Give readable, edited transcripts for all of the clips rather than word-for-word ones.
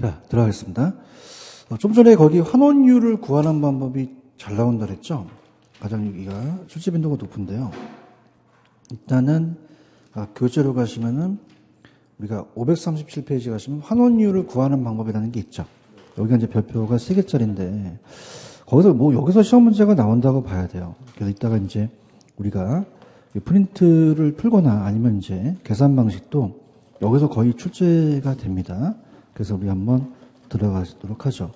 자, 들어가겠습니다. 좀 전에 거기 환원율을 구하는 방법이 잘 나온다 그랬죠? 가장 여기가 출제 빈도가 높은데요. 일단은 교재로 가시면은 우리가 537페이지 가시면 환원율을 구하는 방법이라는 게 있죠. 여기가 이제 별표가 3개짜리인데 거기서 여기서 시험 문제가 나온다고 봐야 돼요. 그래서 이따가 이제 우리가 프린트를 풀거나 아니면 이제 계산 방식도 여기서 거의 출제가 됩니다. 그래서 우리 한번 들어가도록 하죠.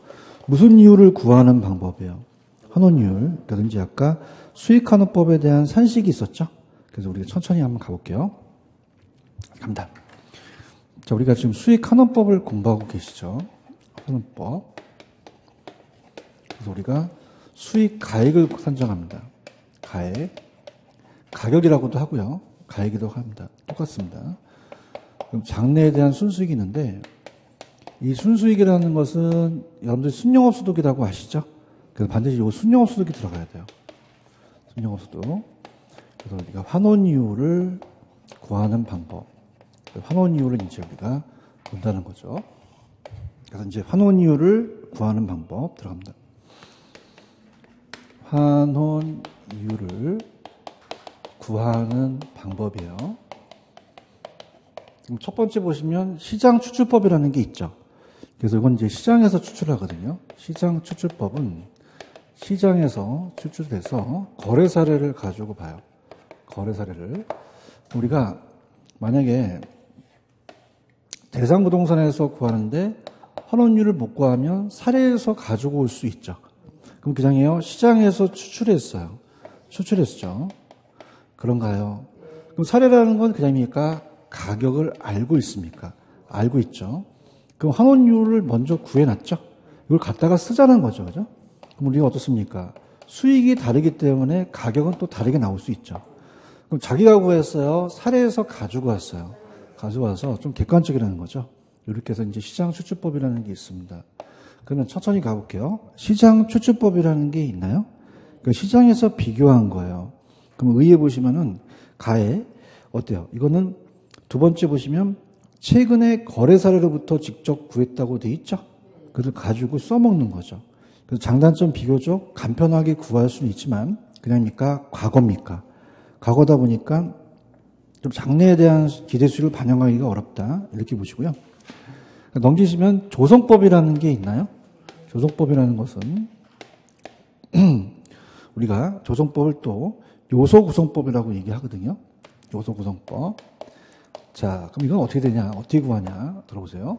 무슨 이유를 구하는 방법이에요? 환원율. 그래서 이제 아까 수익환원법에 대한 산식이 있었죠? 그래서 우리가 천천히 한번 가볼게요. 갑니다. 자, 우리가 지금 수익환원법을 공부하고 계시죠? 환원법. 그래서 우리가 수익 가액을 산정합니다. 가액. 가격이라고도 하고요. 가액이라고 합니다. 똑같습니다. 그럼 장래에 대한 순수익이 있는데 이 순수익이라는 것은 여러분들 순영업소득이라고 아시죠? 그래서 반드시 이 순영업소득이 들어가야 돼요. 순영업소득. 그래서 우리가 환원이율을 구하는 방법. 환원이율을 이제 우리가 본다는 거죠. 그래서 이제 환원이율을 구하는 방법 들어갑니다. 환원이율을 구하는 방법이에요. 그럼 첫 번째 보시면 시장 추출법이라는 게 있죠. 그래서 이건 이제 시장에서 추출하거든요. 시장 추출법은 시장에서 추출돼서 거래 사례를 가지고 봐요. 거래 사례를. 우리가 만약에 대상부동산에서 구하는데 환원율을 못 구하면 사례에서 가지고 올 수 있죠. 그럼 그냥이에요. 시장에서 추출했어요. 추출했죠. 그런가요? 그럼 사례라는 건 그냥입니까? 가격을 알고 있습니까? 알고 있죠. 그럼 환원율을 먼저 구해놨죠. 이걸 갖다가 쓰자는 거죠. 그죠? 그럼 우리가 어떻습니까? 수익이 다르기 때문에 가격은 또 다르게 나올 수 있죠. 그럼 자기가 구했어요. 사례에서 가지고 왔어요. 가져와서 좀 객관적이라는 거죠. 이렇게 해서 이제 시장 추출법이라는 게 있습니다. 그러면 천천히 가볼게요. 시장 추출법이라는 게 있나요? 그러니까 시장에서 비교한 거예요. 그럼 의에 보시면은 가에 어때요? 이거는 두 번째 보시면 최근에 거래 사례로부터 직접 구했다고 돼 있죠? 그래서 가지고 써먹는 거죠. 그래서 장단점 비교적 간편하게 구할 수는 있지만 그냥입니까? 과거입니까? 과거다 보니까 좀 장래에 대한 기대수를 반영하기가 어렵다. 이렇게 보시고요. 넘기시면 조성법이라는 게 있나요? 조성법이라는 것은 우리가 조성법을 또 요소구성법이라고 얘기하거든요. 요소구성법. 자, 그럼 이건 어떻게 되냐? 어떻게 구하냐? 들어보세요.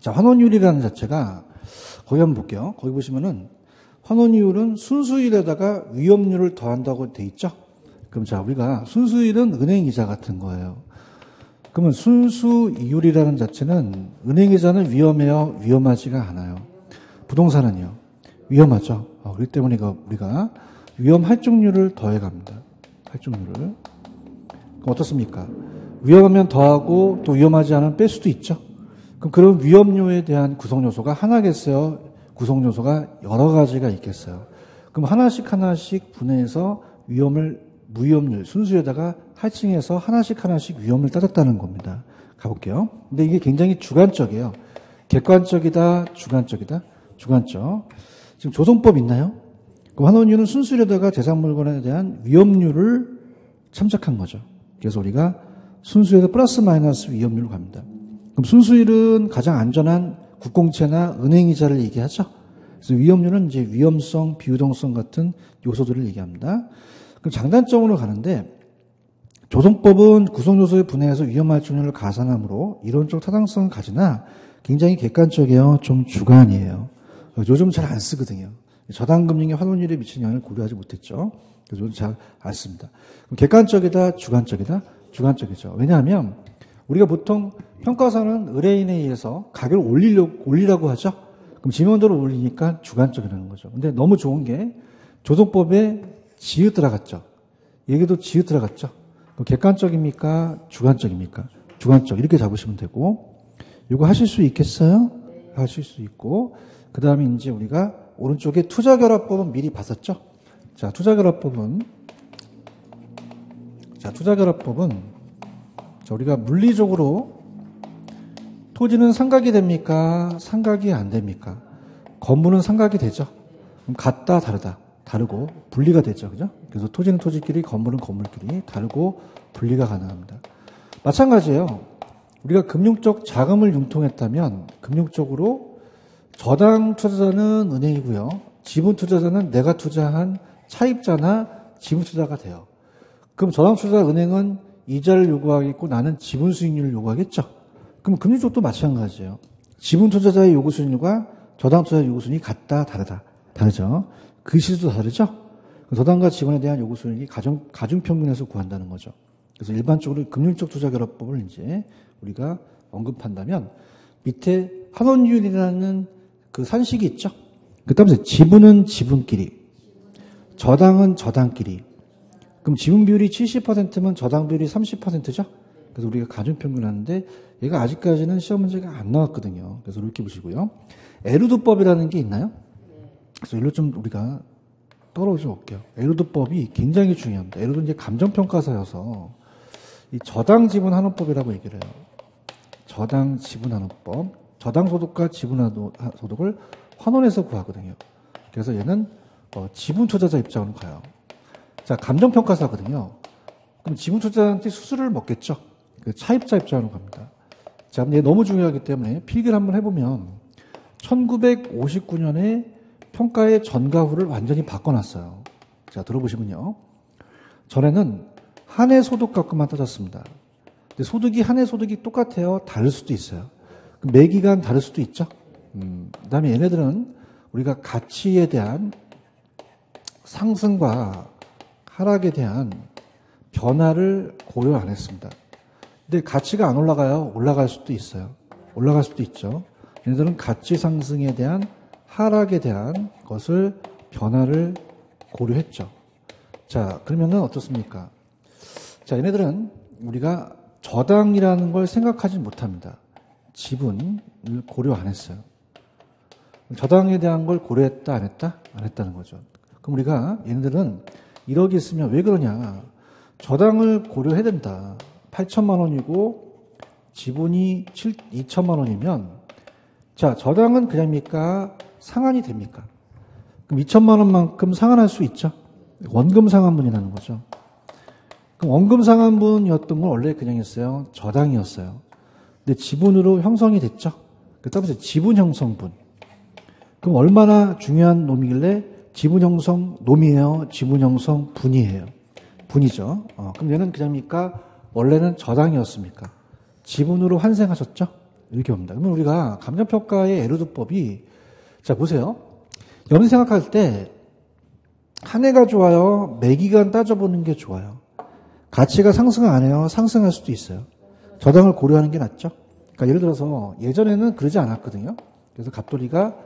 자, 환원율이라는 자체가 거기 한번 볼게요. 거기 보시면은 환원율은 순수율에다가 위험률을 더한다고 돼 있죠? 그럼 자, 우리가 순수율은 은행이자 같은 거예요. 그러면 순수이율이라는 자체는 은행이자는 위험해요? 위험하지가 않아요. 부동산은요? 위험하죠. 그렇기 때문에 우리가 위험 할증률을 더해갑니다. 할증률을. 그럼 어떻습니까? 위험하면 더하고 또 위험하지 않으면 뺄 수도 있죠. 그럼 그런 위험료에 대한 구성요소가 하나겠어요? 구성요소가 여러 가지가 있겠어요. 그럼 하나씩 분해해서 무위험률, 순수에다가 할증해서 하나씩 위험을 따졌다는 겁니다. 가볼게요. 근데 이게 굉장히 주관적이에요. 객관적이다, 주관적이다? 주관적. 지금 조성법 있나요? 그럼 환원율은 순수율에다가 대상물건에 대한 위험률을 참작한 거죠. 그래서 우리가 순수율에서 플러스 마이너스 위험률로 갑니다. 그럼 순수율은 가장 안전한 국공채나 은행이자를 얘기하죠. 그래서 위험률은 이제 위험성, 비유동성 같은 요소들을 얘기합니다. 그럼 장단점으로 가는데 조성법은 구성요소에 분해해서 위험할증률을 가산함으로 이론적 타당성은 가지나 굉장히 객관적이에요. 좀 주관이에요. 요즘 잘 안 쓰거든요. 저당금융의 환원율에 미치는 영향을 고려하지 못했죠. 그래서 요즘 잘 안 씁니다. 그럼 객관적이다, 주관적이다? 주관적이죠. 왜냐하면 우리가 보통 평가사는 의뢰인에 의해서 가격을 올리라고 하죠. 그럼 지명도를 올리니까 주관적이라는 거죠. 근데 너무 좋은 게 조성법에 지읒 들어갔죠. 얘기도 지읒 들어갔죠. 그럼 객관적입니까? 주관적입니까? 주관적. 이렇게 잡으시면 되고, 이거 하실 수 있겠어요? 하실 수 있고, 그 다음에 이제 우리가 오른쪽에 투자결합법은 미리 봤었죠? 자, 투자결합법은 우리가 물리적으로 토지는 상각이 됩니까? 상각이 안 됩니까? 건물은 상각이 되죠. 그럼 같다, 다르다. 다르고 분리가 되죠. 그죠? 그래서 토지는 토지끼리, 건물은 건물끼리 다르고 분리가 가능합니다. 마찬가지예요. 우리가 금융적 자금을 융통했다면 금융적으로 저당 투자자는 은행이고요. 지분 투자자는 내가 투자한 차입자나 지분 투자가 돼요. 그럼 저당 투자자 은행은 이자를 요구하겠고 나는 지분 수익률을 요구하겠죠. 그럼 금융 쪽도 마찬가지예요. 지분 투자자의 요구 수익률과 저당 투자자 요구 수익률이 같다, 다르다. 다르죠. 그 시수도 다르죠. 저당과 지분에 대한 요구 수익률이 가중평균에서 구한다는 거죠. 그래서 일반적으로 금융적 투자결합법을 이제 우리가 언급한다면 밑에 환원율이라는 그 산식이 있죠. 그 다음에 지분은 지분끼리, 저당은 저당끼리. 그럼 지분 비율이 70%면 저당 비율이 30%죠. 그래서 우리가 가중평균 하는데 얘가 아직까지는 시험 문제가 안 나왔거든요. 그래서 이렇게 보시고요. 에루드법이라는 게 있나요? 그래서 일로 좀 우리가 떨어져 볼게요. 에루드법이 굉장히 중요합니다. 에루드는 이제 감정평가사여서 이 저당 지분 환원법이라고 얘기를 해요. 저당 지분 환원법. 저당 소득과 지분 소득을 환원해서 구하거든요. 그래서 얘는 지분 투자자 입장으로 가요. 자, 감정평가사거든요. 그럼 지분 투자자한테 수수료를 먹겠죠. 그 차입자 입장으로 갑니다. 자, 얘 너무 중요하기 때문에 필기를 한번 해보면 1959년에 평가의 전과 후를 완전히 바꿔놨어요. 자, 들어보시면요. 전에는 한 해 소득 갖고만 따졌습니다. 근데 소득이 한 해 소득이 똑같아요. 다를 수도 있어요. 매 기간 다를 수도 있죠. 그다음에 얘네들은 우리가 가치에 대한 상승과 하락에 대한 변화를 고려 안 했습니다. 근데 가치가 안 올라가요. 올라갈 수도 있어요. 올라갈 수도 있죠. 얘네들은 가치 상승에 대한 하락에 대한 것을 변화를 고려했죠. 자, 그러면은 어떻습니까? 자, 얘네들은 우리가 저당이라는 걸 생각하지 못합니다. 지분을 고려 안 했어요. 저당에 대한 걸 고려했다, 안 했다? 안 했다는 거죠. 그럼 우리가 얘네들은 1억이 있으면 왜 그러냐? 저당을 고려해야 된다. 8천만 원이고 지분이 2천만 원이면 자, 저당은 그냥입니까? 상환이 됩니까? 그럼 2천만 원만큼 상환할 수 있죠. 원금 상환분이라는 거죠. 그럼 원금 상환분이었던 건 원래 그냥 했어요. 저당이었어요. 근데 지분으로 형성이 됐죠. 그 다음에 지분 형성분. 그럼 얼마나 중요한 놈이길래 지분 형성 놈이에요? 지분 형성 분이에요? 분이죠. 그럼 얘는 그냥입니까? 원래는 저당이었습니까? 지분으로 환생하셨죠? 이렇게 봅니다. 그러면 우리가 감정평가의 에루드법이 자 보세요. 여러분 생각할 때 한 해가 좋아요? 매기간 따져보는 게 좋아요? 가치가 상승 안 해요? 상승할 수도 있어요. 저당을 고려하는 게 낫죠? 그러니까 예를 들어서 예전에는 그러지 않았거든요. 그래서 갑돌이가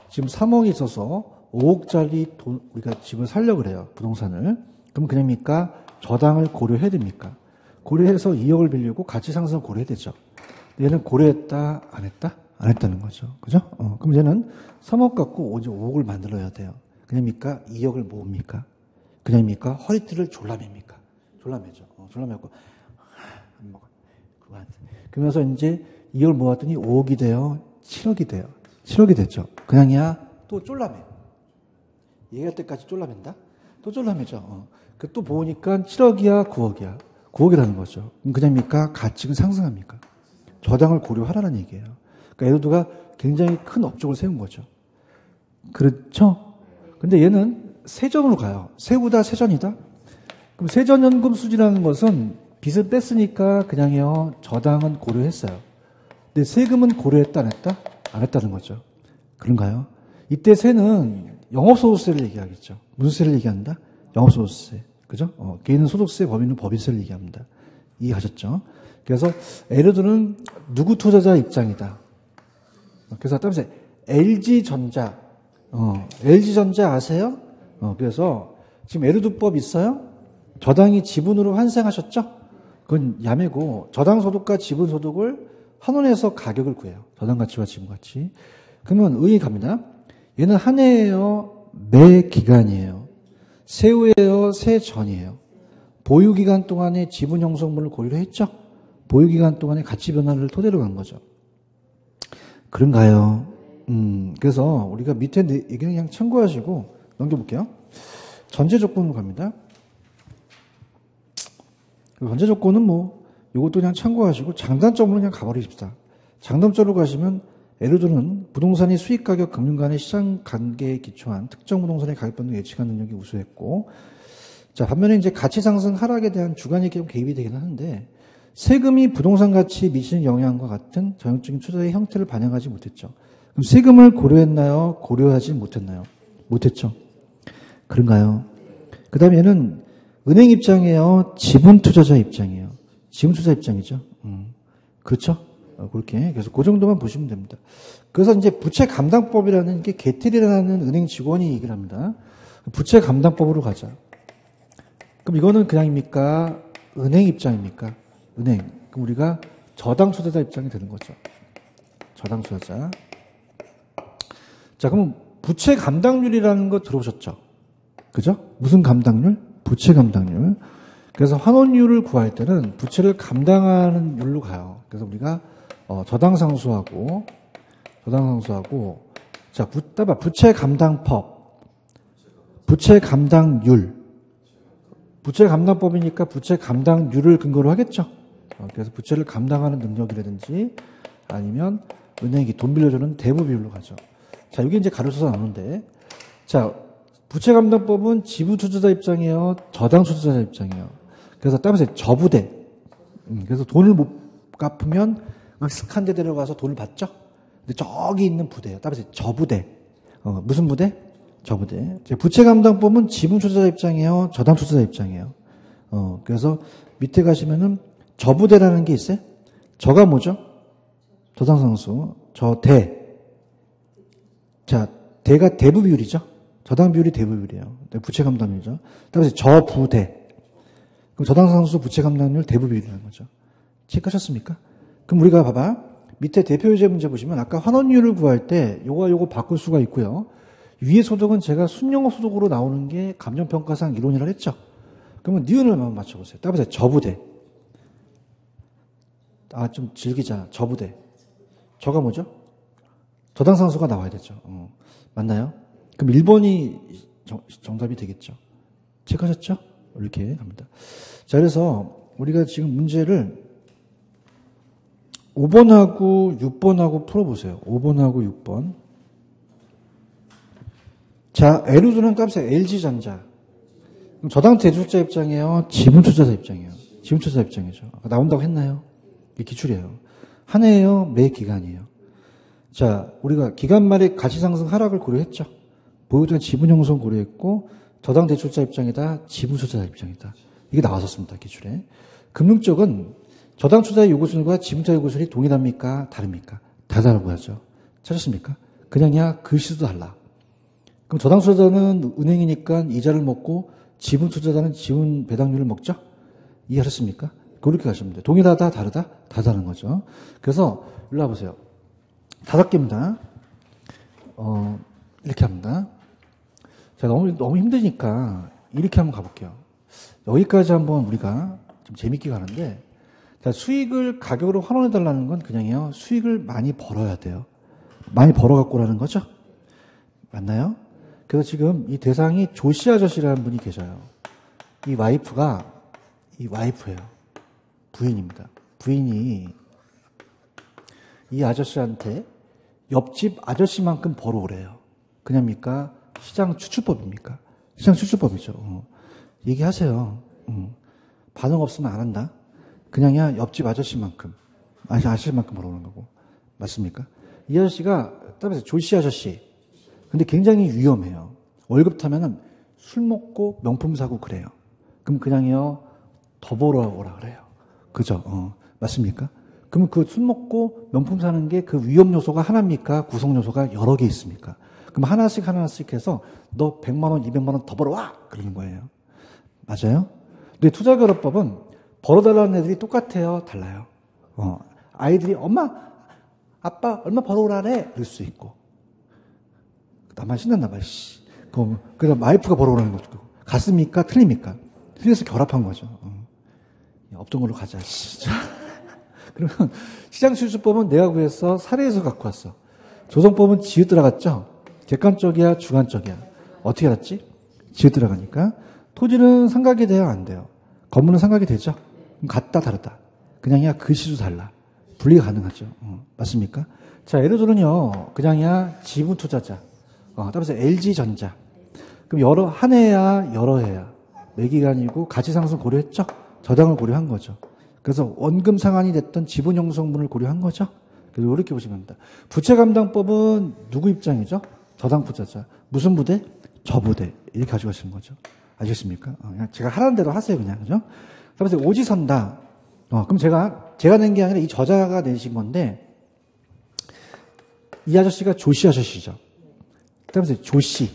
지금 3억이 있어서 5억짜리 돈, 우리가 집을 살려고 그래요. 부동산을. 그럼 그냥입니까? 저당을 고려해야 됩니까? 고려해서 2억을 빌리고 가치 상승을 고려해야 되죠. 얘는 고려했다, 안 했다? 안 했다는 거죠. 그죠? 그럼 얘는 3억 갖고 5억을 만들어야 돼요. 그냥입니까? 2억을 모읍니까? 그냥입니까? 허리띠를 졸라맵니까? 졸라매죠. 졸라매고, 안 먹어. 그러면서 이제 2억을 모았더니 5억이 돼요. 7억이 돼요. 7억이 됐죠. 그냥이야. 또 졸라매. 얘기할 때까지 졸라맨다? 또 졸라매죠. 또 보니까 7억이야, 9억이야. 9억이라는 거죠. 그럼 그냥입니까? 가치가 상승합니까? 저당을 고려하라는 얘기예요. 그러니까 에루드가 굉장히 큰 업적을 세운 거죠. 그렇죠? 근데 얘는 세전으로 가요. 세우다 세전이다? 그럼 세전연금 수지라는 것은 빚을 뺐으니까 그냥요, 저당은 고려했어요. 근데 세금은 고려했다, 안 했다? 안 했다는 거죠. 그런가요? 이때 세는 영업소득세를 얘기하겠죠. 무슨 세를 얘기한다? 영업소득세. 그죠? 개인은 소득세, 법인은 법인세를 얘기합니다. 이해하셨죠? 그래서 에루드는 누구 투자자 입장이다. 그래서 따라서 LG전자, LG전자 아세요? 그래서 지금 에루드법 있어요? 저당이 지분으로 환생하셨죠? 그건 야매고 저당 소득과 지분 소득을 환원해서 가격을 구해요. 저당 가치와 지분 가치. 그러면 의의 갑니다. 얘는 한 해예요, 매 기간이에요. 세후예요, 세전이에요. 보유 기간 동안에 지분 형성분을 고려를 했죠. 보유 기간 동안에 가치 변화를 토대로 간 거죠. 그런가요? 그래서 우리가 밑에 얘기는 그냥 참고하시고 넘겨볼게요. 전제 조건으로 갑니다. 전제 조건은 뭐, 이것도 그냥 참고하시고 장단점으로 그냥 가버리십시다. 장단점으로 가시면 예를 들면 부동산이 수익가격, 금융 간의 시장 관계에 기초한 특정 부동산의 가격 변동 예측하는 능력이 우수했고, 자, 반면에 이제 가치 상승 하락에 대한 주관이 좀 개입이 되긴 하는데, 세금이 부동산 가치에 미치는 영향과 같은 전형적인 투자의 형태를 반영하지 못했죠. 그럼 세금을 고려했나요? 고려하지 못했나요? 못했죠. 그런가요? 그 다음에 얘는 은행 입장이에요? 지분 투자자 입장이에요? 지분 투자 입장이죠. 그렇죠? 그렇게. 그래서 그 정도만 보시면 됩니다. 그래서 이제 부채 감당법이라는 게 개틀이라는 은행 직원이 얘기를 합니다. 부채 감당법으로 가자. 그럼 이거는 그냥입니까? 은행 입장입니까? 은행. 그럼 우리가 저당 투자자 입장이 되는 거죠. 저당 투자자. 자, 그럼 부채 감당률이라는 거 들어보셨죠? 그죠? 무슨 감당률? 부채 감당률. 그래서 환원율을 구할 때는 부채를 감당하는 율로 가요. 그래서 우리가 저당 상수하고 자, 부채 감당법, 부채 감당률. 부채 감당법이니까 부채 감당률을 근거로 하겠죠. 그래서 부채를 감당하는 능력이라든지 아니면 은행이 돈 빌려주는 대부 비율로 가죠. 자, 이게 이제 가로쳐서 나오는데, 자, 부채 감당법은 지분 투자자 입장이에요, 저당 투자자 입장이에요. 그래서 따라서 저부대. 그래서 돈을 못 갚으면 익숙한 데 데려가서 돈을 받죠. 근데 저기 있는 부대예요. 따라서 저부대. 무슨 부대? 저부대. 부채 감당법은 지분 투자자 입장이에요, 저당 투자자 입장이에요. 그래서 밑에 가시면은 저부대라는 게 있어요. 저가 뭐죠? 저당 상수. 저대. 자, 대가 대부 비율이죠. 저당 비율이 대부 비율이에요. 부채 감당률이죠. 따라서 저부대. 그럼 저당 상수 부채 감당률 대부 비율이라는 거죠. 체크하셨습니까? 그럼 우리가 봐봐. 밑에 대표 유제 문제 보시면 아까 환원율을 구할 때 요거 바꿀 수가 있고요. 위의 소득은 제가 순영업 소득으로 나오는 게 감정평가상 이론이라 했죠. 그러면 니은을 한번 맞춰보세요. 따라서 저부대. 좀 즐기자. 저부대. 저가 뭐죠? 저당 상수가 나와야 되죠. 맞나요? 그럼 1번이 정답이 되겠죠. 체크하셨죠? 이렇게 갑니다. 자, 그래서 우리가 지금 문제를 5번하고 6번하고 풀어보세요. 5번하고 6번. 자, L우주는 값에 LG전자. 그럼 저당 대출자 입장이에요? 지분 투자자 입장이에요? 지분 투자자 입장이죠. 나온다고 했나요? 이게 기출이에요. 한 해예요? 매 기간이에요? 자, 우리가 기간 말에 가치 상승 하락을 고려했죠. 보유자 지분 형성 고려했고 저당 대출자 입장이다, 지분 투자자 입장이다. 이게 나왔었습니다. 기출에. 금융 쪽은 저당 투자의 요구수율과 지분 투자 요구수율이 동일합니까? 다릅니까? 다르다고 하죠. 찾았습니까? 그냥이야 글씨도 달라. 그럼 저당 투자자는 은행이니까 이자를 먹고 지분 투자자는 지분 배당률을 먹죠? 이해하셨습니까? 그렇게 가시면 돼요. 동일하다, 다르다? 다르다는 거죠. 그래서 일로 와보세요. 5개입니다. 이렇게 합니다. 자, 너무 힘드니까 이렇게 한번 가볼게요. 여기까지 한번 우리가 좀 재밌게 가는데, 자, 수익을 가격으로 환원해달라는 건 그냥요, 수익을 많이 벌어야 돼요. 많이 벌어갖고라는 거죠? 맞나요? 그래서 지금 이 대상이 조씨 아저씨라는 분이 계셔요. 이 와이프예요. 부인입니다. 부인이 이 아저씨한테 옆집 아저씨만큼 벌어오래요. 그냥입니까? 시장 추출법입니까? 시장 추출법이죠. 얘기하세요. 반응 없으면 안 한다. 그냥이야 옆집 아저씨만큼 벌어오는 거고. 맞습니까? 이 아저씨가 따라서 조씨 아저씨. 근데 굉장히 위험해요. 월급 타면은 술 먹고 명품 사고 그래요. 그럼 그냥요 더 벌어오라 그래요. 그죠? 맞습니까? 그러면 그 술 먹고 명품 사는 게 그 위험 요소가 하나입니까? 구성 요소가 여러 개 있습니까? 그럼 하나씩 해서 너 100만 원, 200만 원 더 벌어와! 그러는 거예요. 맞아요? 근데 투자결합법은 벌어달라는 애들이 똑같아요? 달라요? 아이들이 엄마, 아빠 얼마 벌어오라래? 그럴 수 있고. 나만 신났나 봐, 씨. 그래서 와이프가 벌어오라는 거죠. 같습니까? 틀립니까? 틀려서 결합한 거죠. 없던 걸로 가자, 씨. 그러면 시장추출법은 내가 구해서 사례에서 갖고 왔어. 조성법은 지읒 들어갔죠? 객관적이야, 주관적이야? 어떻게 알았지? 지읒 들어가니까. 토지는 상각이 돼요, 안 돼요? 건물은 상각이 되죠? 그럼 같다, 다르다. 그냥이야, 글씨도 달라. 분리가 가능하죠. 맞습니까? 자, 예를 들어는요, 그냥이야, 지분 투자자. 따라서 LG전자. 그럼 한 해야, 여러 해야. 매기간이고 가치상승 고려했죠? 저당을 고려한 거죠. 그래서 원금 상환이 됐던 지분 형성분을 고려한 거죠. 그래서 이렇게 보시면 됩니다. 부채감당법은 누구 입장이죠? 저당 투자자. 무슨 부대? 저부대. 이렇게 가져가시는 거죠. 아시겠습니까? 그냥 제가 하라는 대로 하세요, 그냥. 그죠? 그래서 오지선다. 그럼 제가 낸 게 아니라 이 저자가 내신 건데, 이 아저씨가 조씨 아저씨죠. 그다음에 조씨.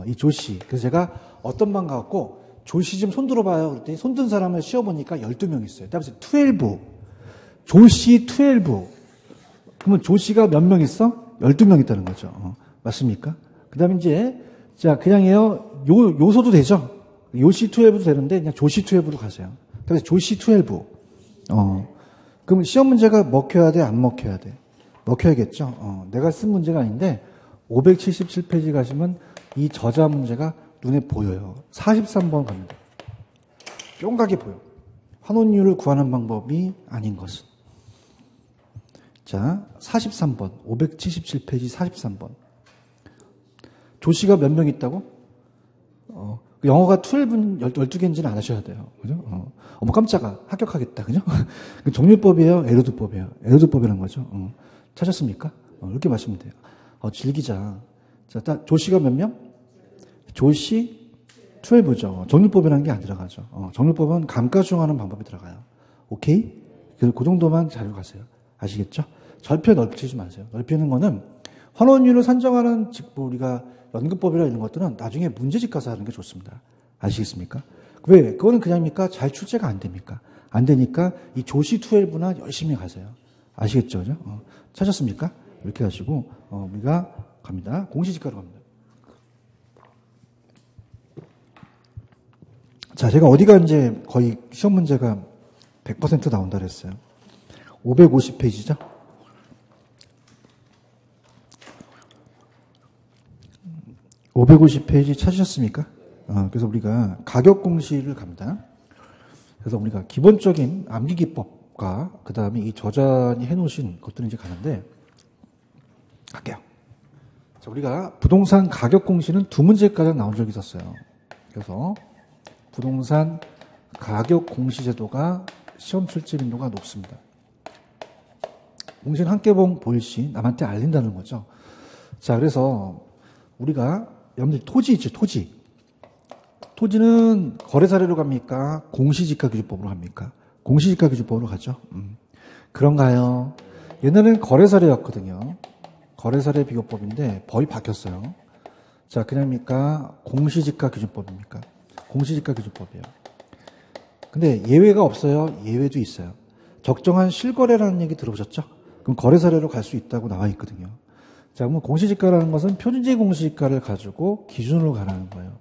이 조씨. 그래서 제가 어떤 방 가갖고, 조씨 좀 손 들어봐요. 그랬더니 손 든 사람을 씌워보니까 12명 있어요. 그다음에 12. 조씨 12. 그러면 조씨가 몇 명 있어? 12명 있다는 거죠. 맞습니까? 그 다음에 이제, 자, 그냥요, 요소도 되죠? 요씨 12도 되는데, 그냥 조씨 12로 가세요. 그래서 조씨 12. 그럼 시험 문제가 먹혀야 돼? 안 먹혀야 돼? 먹혀야겠죠? 내가 쓴 문제가 아닌데, 577페이지 가시면 이 저자 문제가 눈에 보여요. 43번 갑니다. 쫑각이 보여. 환원율을 구하는 방법이 아닌 것은. 자, 43번. 577페이지 43번. 조씨가 몇 명 있다고? 영어가 12개인지는 안 하셔야 돼요. 그죠? 어머, 깜짝아. 합격하겠다. 그죠? 정률법이에요? 에르두법이에요? 에르두법이라는 거죠. 찾았습니까? 이렇게 마시면 돼요. 질기자. 자, 조씨가 몇 명? 조씨 12죠. 정률법이라는 게 안 들어가죠. 정률법은 감가중하는 방법이 들어가요. 오케이? 그래서 그 정도만 잘 가세요. 아시겠죠? 절표 넓히지 마세요. 넓히는 거는 환원율을 산정하는 우리가 연금법이나 이런 것들은 나중에 문제집 가서 하는 게 좋습니다. 아시겠습니까? 왜? 그거는 그냥입니까? 잘 출제가 안 됩니까? 안 되니까 이 조씨 12나 열심히 가세요. 아시겠죠? 그죠? 찾았습니까? 이렇게 하시고 우리가 갑니다. 공시지가로 갑니다. 자, 제가 어디가 이제 거의 시험 문제가 100% 나온다 그랬어요. 550페이지죠? 550페이지 찾으셨습니까? 그래서 우리가 가격 공시를 갑니다. 그래서 우리가 기본적인 암기기법과 그 다음에 이 저자니 해놓으신 것들은 이제 가는데, 갈게요. 자, 우리가 부동산 가격 공시는 2문제까지 나온 적이 있었어요. 그래서 부동산 가격 공시 제도가 시험 출제 빈도가 높습니다. 공시는 한개봉 보일시 남한테 알린다는 거죠. 자, 그래서 우리가 여러분들 토지 있죠, 토지. 토지는 거래 사례로 갑니까? 공시지가 기준법으로 갑니까? 공시지가 기준법으로 가죠. 그런가요? 옛날에는 거래 사례였거든요. 거래 사례 비교법인데 법이 바뀌었어요. 자, 그냥입니까? 공시지가 기준법입니까? 공시지가 기준법이에요. 근데 예외가 없어요? 예외도 있어요. 적정한 실거래라는 얘기 들어보셨죠? 그럼 거래 사례로 갈 수 있다고 나와 있거든요. 자, 그러면 공시지가라는 것은 표준지 공시지가를 가지고 기준으로 가라는 거예요.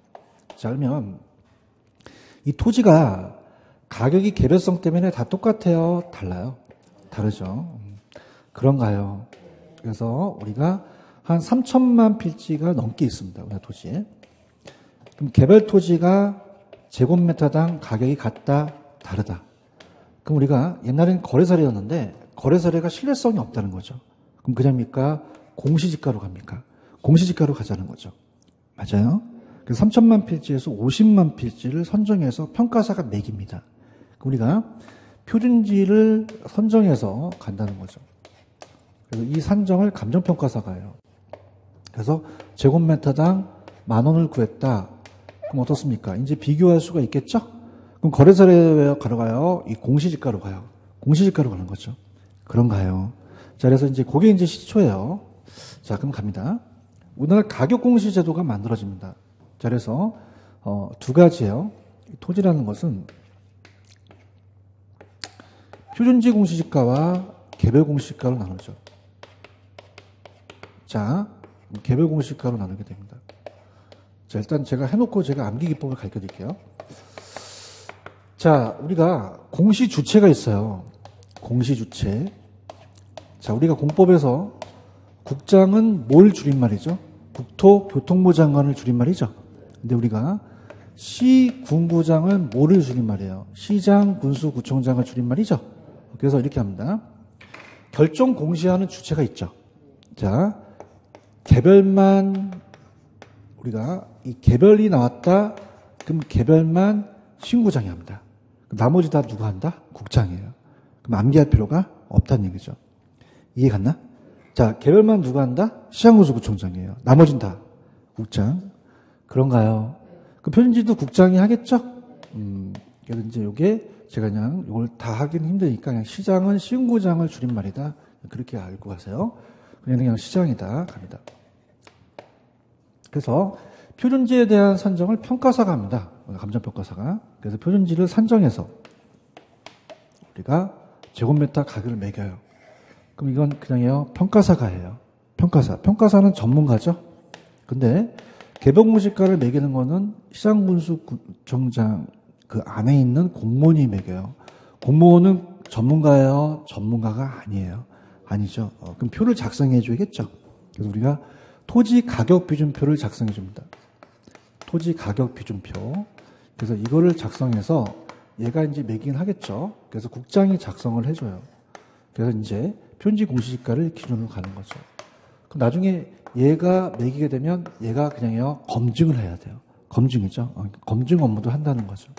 자, 그러면 이 토지가 가격이 개별성 때문에 다 똑같아요? 달라요? 다르죠. 그런가요? 그래서 우리가 한 3천만 필지가 넘게 있습니다. 우리나라 토지에. 그럼 개별 토지가 제곱미터당 가격이 같다, 다르다. 그럼 우리가 옛날에는 거래사례였는데 거래사례가 신뢰성이 없다는 거죠. 그럼 그냥입니까? 공시지가로 갑니까? 공시지가로 가자는 거죠. 맞아요? 그래서 3천만 필지에서 50만 필지를 선정해서 평가사가 매깁니다. 그럼 우리가 표준지를 선정해서 간다는 거죠. 그래서 이 산정을 감정평가사가 해요. 그래서 제곱미터당 10,000원을 구했다. 그럼 어떻습니까? 이제 비교할 수가 있겠죠? 그럼 거래사례로 가요? 이 공시지가로 가요? 공시지가로 가는 거죠. 그런가요? 자, 그래서 이제 그게 이제 시초예요. 자, 그럼 갑니다. 우리나라 가격공시제도가 만들어집니다. 자, 그래서 두 가지예요. 토지라는 것은 표준지 공시지가와 개별 공시지가로 나누죠. 자, 개별 공시지가로 나누게 됩니다. 자, 일단 제가 해놓고 제가 암기기법을 가르쳐 드릴게요. 자, 우리가 공시주체가 있어요. 공시주체. 자, 우리가 공법에서 국장은 뭘 줄임말이죠? 국토교통부 장관을 줄임말이죠. 근데 우리가 시군구장은 뭐를 줄임말이에요? 시장, 군수, 구청장을 줄임말이죠. 그래서 이렇게 합니다. 결정 공시하는 주체가 있죠. 자, 개별만 우리가 이 개별이 나왔다. 그럼 개별만 신구장이 합니다. 나머지 다 누가 한다? 국장이에요. 그럼 암기할 필요가 없다는 얘기죠. 이해 갔나? 자, 개별만 누가 한다? 시장군수구청장이에요. 나머진 다 국장. 그런가요? 그 표준지도 국장이 하겠죠? 그래서 이제 요게 제가 그냥 이걸 다 하기는 힘드니까 그냥 시장은 신구장을 줄임말이다. 그렇게 알고 가세요. 그냥 시장이다. 갑니다. 그래서 표준지에 대한 산정을 평가사가 합니다. 감정평가사가. 그래서 표준지를 산정해서 우리가 제곱미터 가격을 매겨요. 그럼 이건 그냥요 평가사가 해요. 평가사. 평가사는 전문가죠. 근데 개별공시가를 매기는 거는 시장군수구청장 그 안에 있는 공무원이 매겨요. 공무원은 전문가예요? 전문가가 아니에요. 아니죠. 그럼 표를 작성해 줘야겠죠. 그래서 우리가 토지 가격 비준표를 작성해 줍니다. 토지 가격 비준표. 그래서 이거를 작성해서 얘가 이제 매기긴 하겠죠. 그래서 국장이 작성을 해줘요. 그래서 이제 표준지 공시지가를 기준으로 가는 거죠. 그럼 나중에 얘가 매기게 되면 얘가 그냥요 검증을 해야 돼요. 검증이죠. 검증 업무도 한다는 거죠.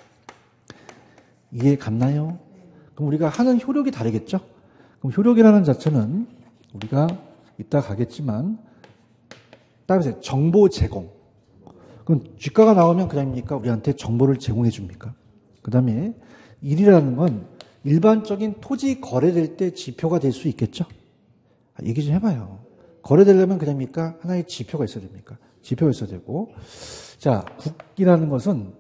이해 갔나요? 그럼 우리가 하는 효력이 다르겠죠? 그럼 효력이라는 자체는 우리가 이따 가겠지만 따라서 정보 제공. 그럼 쥐가가 나오면 그냥입니까? 우리한테 정보를 제공해 줍니까? 그 다음에 일이라는 건 일반적인 토지 거래될 때 지표가 될 수 있겠죠? 얘기 좀 해봐요. 거래되려면 그냥입니까? 하나의 지표가 있어야 됩니까? 지표가 있어야 되고. 자, 국이라는 것은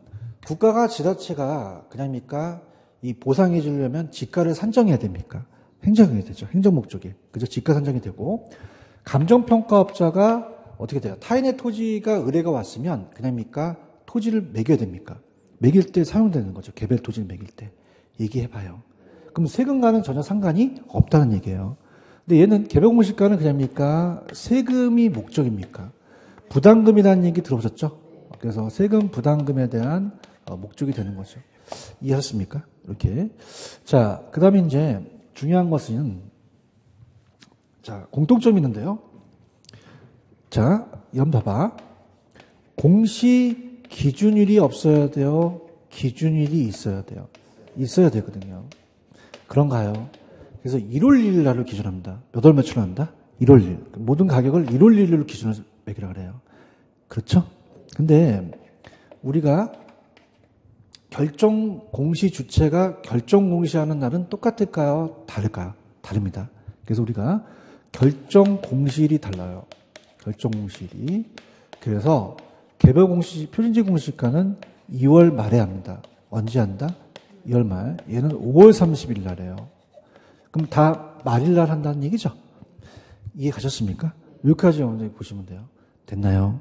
국가가 지자체가 그냥입니까? 이 보상해 주려면 지가를 산정해야 됩니까? 행정이 되죠. 행정 목적이. 그죠? 지가 산정이 되고. 감정평가업자가 어떻게 돼요? 타인의 토지가 의뢰가 왔으면 그냥입니까? 토지를 매겨야 됩니까? 매길 때 사용되는 거죠. 개별 토지를 매길 때. 얘기해봐요. 그럼 세금과는 전혀 상관이 없다는 얘기예요. 근데 얘는 개별공시가는 그냥입니까? 세금이 목적입니까? 부담금이라는 얘기 들어보셨죠? 그래서 세금 부담금에 대한 목적이 되는 거죠. 이해하셨습니까? 이렇게. 자, 그 다음에 이제 중요한 것은, 자, 공통점이 있는데요. 자, 이건 봐봐. 공시 기준일이 없어야 돼요? 기준일이 있어야 돼요? 있어야 되거든요. 그런가요? 그래서 1월 1일 날을 기준합니다. 몇 월 며칠 한다? 1월 1일. 모든 가격을 1월 1일로 기준으로 매기라 그래요. 그렇죠? 근데 우리가 결정 공시 주체가 결정 공시하는 날은 똑같을까요? 다를까요? 다릅니다. 그래서 우리가 결정 공시일이 달라요. 결정 공시일이. 그래서 개별 공시, 표준지 공시가는 2월 말에 합니다. 언제 한다? 2월 말. 얘는 5월 30일 날이에요. 그럼 다 말일 날 한다는 얘기죠? 이해 가셨습니까? 여기까지 먼저 보시면 돼요. 됐나요?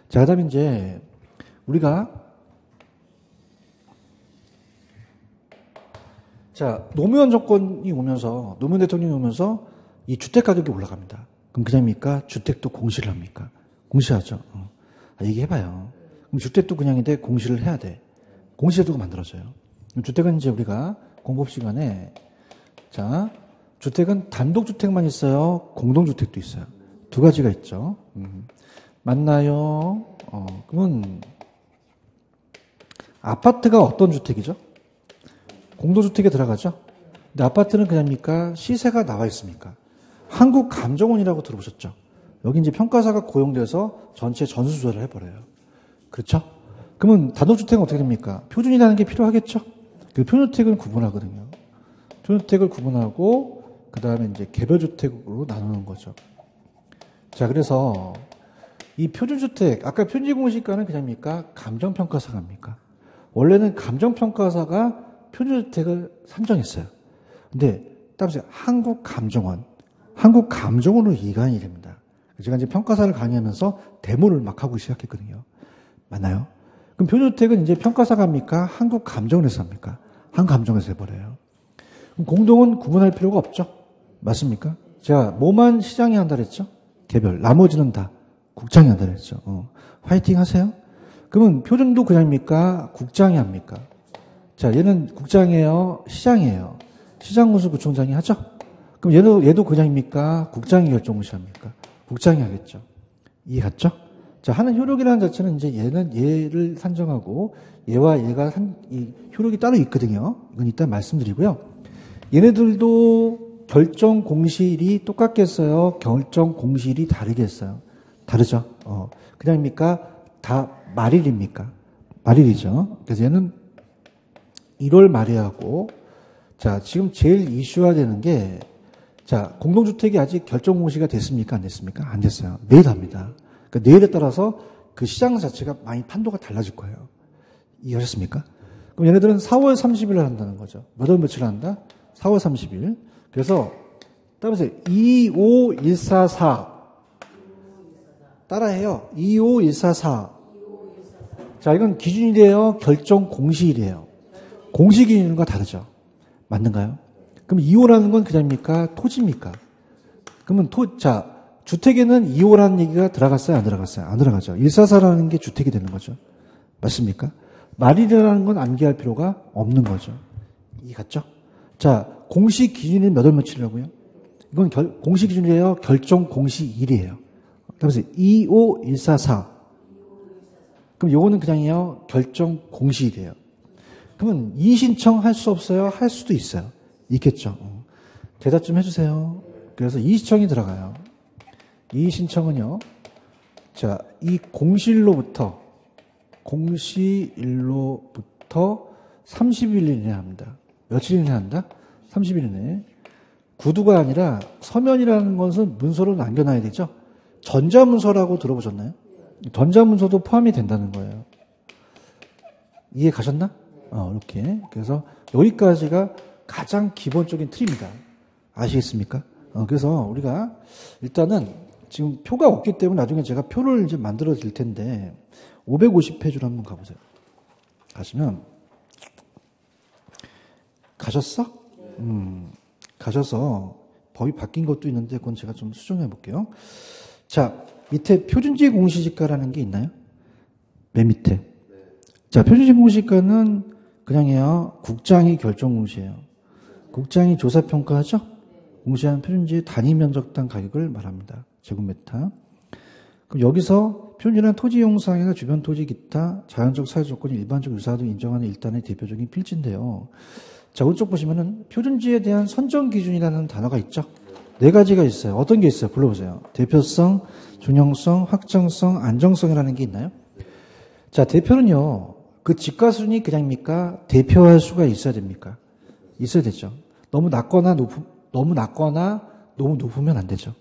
자, 그 다음에 이제 우리가 자, 노무현 정권이 오면서, 노무현 대통령이 오면서 이 주택 가격이 올라갑니다. 그럼 그냥입니까? 주택도 공시를 합니까? 공시하죠. 얘기해봐요. 그럼 주택도 그냥인데 공시를 해야 돼. 공시제도가 만들어져요. 주택은 이제 우리가 공법 시간에 자, 주택은 단독주택만 있어요? 공동주택도 있어요. 두 가지가 있죠. 맞나요? 그러면 아파트가 어떤 주택이죠? 공동주택에 들어가죠? 근데 아파트는 그냥입니까? 시세가 나와 있습니까? 한국감정원이라고 들어보셨죠? 여기 이제 평가사가 고용돼서 전체 전수조사를 해버려요. 그렇죠? 그러면 단독주택은 어떻게 됩니까? 표준이라는 게 필요하겠죠? 그 표준주택은 구분하거든요. 표준주택을 구분하고 그 다음에 이제 개별주택으로 나누는 거죠. 자, 그래서 이 표준주택, 아까 표준지공시가는 그냥입니까? 감정평가사가 합니까? 원래는 감정평가사가 표준주택을 산정했어요. 근데 따라서 한국감정원으로 이관이 됩니다. 제가 이제 평가사를 강의하면서 데모를 막 하고 시작했거든요. 맞나요? 그럼 표준주택은 이제 평가사가 합니까? 한국감정원에서 합니까? 한국감정원에서 해버려요. 그럼 공동은 구분할 필요가 없죠? 맞습니까? 제가 뭐만 시장이 한다 그랬죠? 개별. 나머지는 다 국장이 한다 그랬죠. 화이팅 하세요. 그러면 표준도 그냥입니까? 국장이 합니까? 자, 얘는 국장이에요? 시장이에요? 시장 군수구청장이 하죠? 그럼 얘도 그냥입니까? 국장이 결정무시합니까? 국장이 하겠죠. 이해 갔죠? 자, 하는 효력이라는 자체는 이제 얘를 산정하고 얘와 얘가 이 효력이 따로 있거든요. 이건 이따 말씀드리고요. 얘네들도 결정 공시일이 똑같겠어요? 결정 공시일이 다르겠어요? 다르죠? 그냥입니까? 다 말일입니까? 말일이죠. 그래서 얘는 1월 말에 하고, 자, 지금 제일 이슈화 되는 게, 자, 공동주택이 아직 결정 공시가 됐습니까? 안 됐습니까? 안 됐어요. 내일 합니다. 그러니까 내일에 따라서 그 시장 자체가 많이 판도가 달라질 거예요. 이해하셨습니까? 그럼 얘네들은 4월 30일 한다는 거죠. 몇 월 며칠 한다? 4월 30일. 그래서 따라서 25144 따라해요. 25144. 자, 이건 기준일이에요. 결정 공시일이에요. 공시 기준과 다르죠. 맞는가요? 그럼 2호라는 건 그냥입니까? 토지입니까? 그러면 자, 주택에는 2호라는 얘기가 들어갔어요? 안 들어갔어요? 안 들어가죠. 144라는 게 주택이 되는 거죠. 맞습니까? 말일이라는 건 암기할 필요가 없는 거죠. 이해 갔죠? 자, 공시 기준일 몇 월 며칠이라고요? 이건 공시 기준이에요. 결정 공시일이에요. 그래서 25144. 그럼 요거는 그냥이요. 결정 공시일이에요. 그러면 이의신청 할 수 없어요? 할 수도 있어요. 있겠죠. 대답 좀 해주세요. 그래서 이의신청이 들어가요. 이의신청은요. 자, 이 공시일로부터 30일 이내에 합니다. 며칠 이내에 한다? 30일 이내에. 구두가 아니라 서면이라는 것은 문서로 남겨놔야 되죠. 전자문서라고 들어보셨나요? 전자문서도 포함이 된다는 거예요. 이해 가셨나? 이렇게. 그래서 여기까지가 가장 기본적인 틀입니다. 아시겠습니까? 그래서 우리가 일단은 지금 표가 없기 때문에 나중에 제가 표를 이제 만들어 드릴 텐데 550페이지로 한번 가보세요. 가시면 가셨어? 가셔서 법이 바뀐 것도 있는데 그건 제가 좀 수정해 볼게요. 자, 밑에 표준지 공시지가라는 게 있나요? 맨 밑에. 자, 표준지 공시지가는 그냥이에요. 국장이 결정 공시예요. 국장이 조사평가하죠? 공시한 표준지의 단위 면적당 가격을 말합니다. 제곱미터. 그럼 여기서 표준지는 토지 이용사항이나 주변 토지 기타 자연적 사회 조건이 일반적 유사도 인정하는 일단의 대표적인 필지인데요. 자, 오른쪽 보시면은 표준지에 대한 선정 기준이라는 단어가 있죠? 4가지가 있어요. 어떤 게 있어요? 불러보세요. 대표성, 준용성, 확정성, 안정성이라는 게 있나요? 자, 대표는요, 그 집가순이 그냥입니까? 대표할 수가 있어야 됩니까? 있어야 되죠. 너무 낮거나 너무 높으면 안 되죠.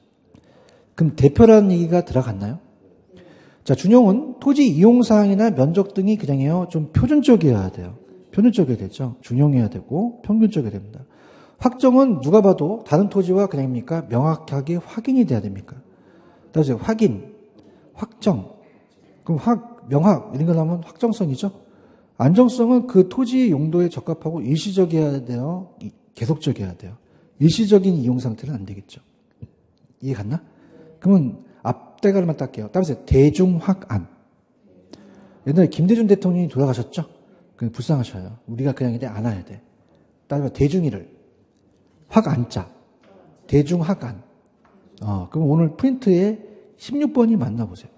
그럼 대표라는 얘기가 들어갔나요? 자, 준용은 토지 이용사항이나 면적 등이 그냥이에요. 좀 표준적이어야 돼요. 표준적이어야 되죠. 준용해야 되고 평균적이어야 됩니다. 확정은 누가 봐도 다른 토지와 그냥입니까? 명확하게 확인이 돼야 됩니까? 따라서 확인, 확정, 그럼 명확 이런 거 나오면 확정성이죠. 안정성은 그 토지 용도에 적합하고 일시적이어야 돼요. 계속적이어야 돼요. 일시적인 이용 상태는 안 되겠죠. 이해 갔나? 그러면 앞대가리만 딸게요. 따라서 대중확안. 옛날에 김대중 대통령이 돌아가셨죠? 그냥 불쌍하셔요. 우리가 그냥 이제 안아야 돼. 따라서 대중이를 확안자. 대중확안. 그럼 오늘 프린트에 16번이 맞나 보세요.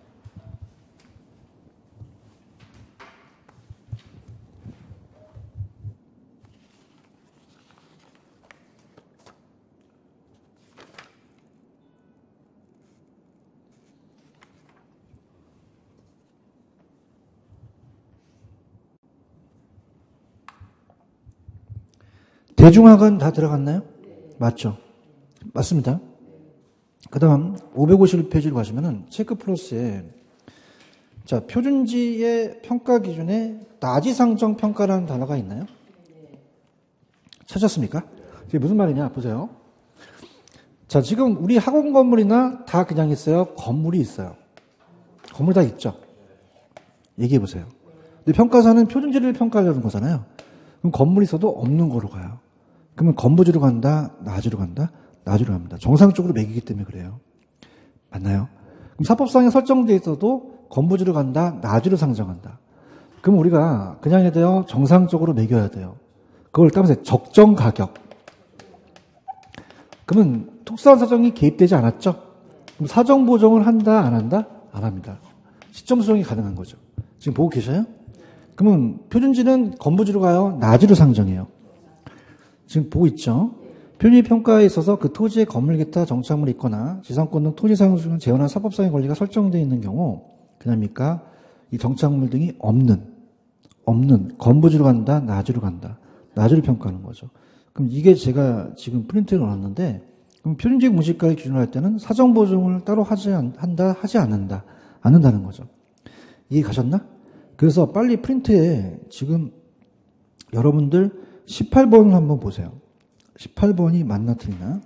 대중학은 다 들어갔나요? 맞죠? 맞습니다. 그 다음 551페이지로 가시면은 체크 플러스에 자, 표준지의 평가 기준에 나지상정 평가라는 단어가 있나요? 찾았습니까? 이게 무슨 말이냐? 보세요. 자, 지금 우리 학원 건물이나 다 그냥 있어요? 건물이 있어요. 건물 다 있죠? 얘기해 보세요. 근데 평가사는 표준지를 평가하려는 거잖아요. 그럼 건물이 있어도 없는 거로 가요. 그러면 건부지로 간다, 나지로 간다, 나지로 갑니다. 정상적으로 매기기 때문에 그래요. 맞나요? 그럼 사법상에 설정되어 있어도 건부지로 간다, 나주를 상정한다. 그럼 우리가 그냥 해야 돼요? 정상적으로 매겨야 돼요. 그걸 따면서 적정 가격. 그러면 특수한 사정이 개입되지 않았죠? 그럼 사정 보정을 한다, 안 한다? 안 합니다. 시점 수정이 가능한 거죠. 지금 보고 계셔요? 그러면 표준지는 건부지로 가요? 나주로 상정해요? 지금 보고 있죠? 표준지 평가에 있어서 그 토지에 건물 기타 정착물이 있거나 지상권 등 토지 사용 중에 재원한 사법상의 권리가 설정되어 있는 경우 그냥입니까? 이 정착물 등이 없는 건부지로 간다, 나주로 간다. 나주를 평가하는 거죠. 그럼 이게 제가 지금 프린트를 넣었는데 그럼 표준지 공시가를 기준으로 할 때는 사정 보정을 따로 하지 않는다는 거죠. 이해 가셨나? 그래서 빨리 프린트에 지금 여러분들 18번을 한번 보세요. 18번이 맞나 틀리나?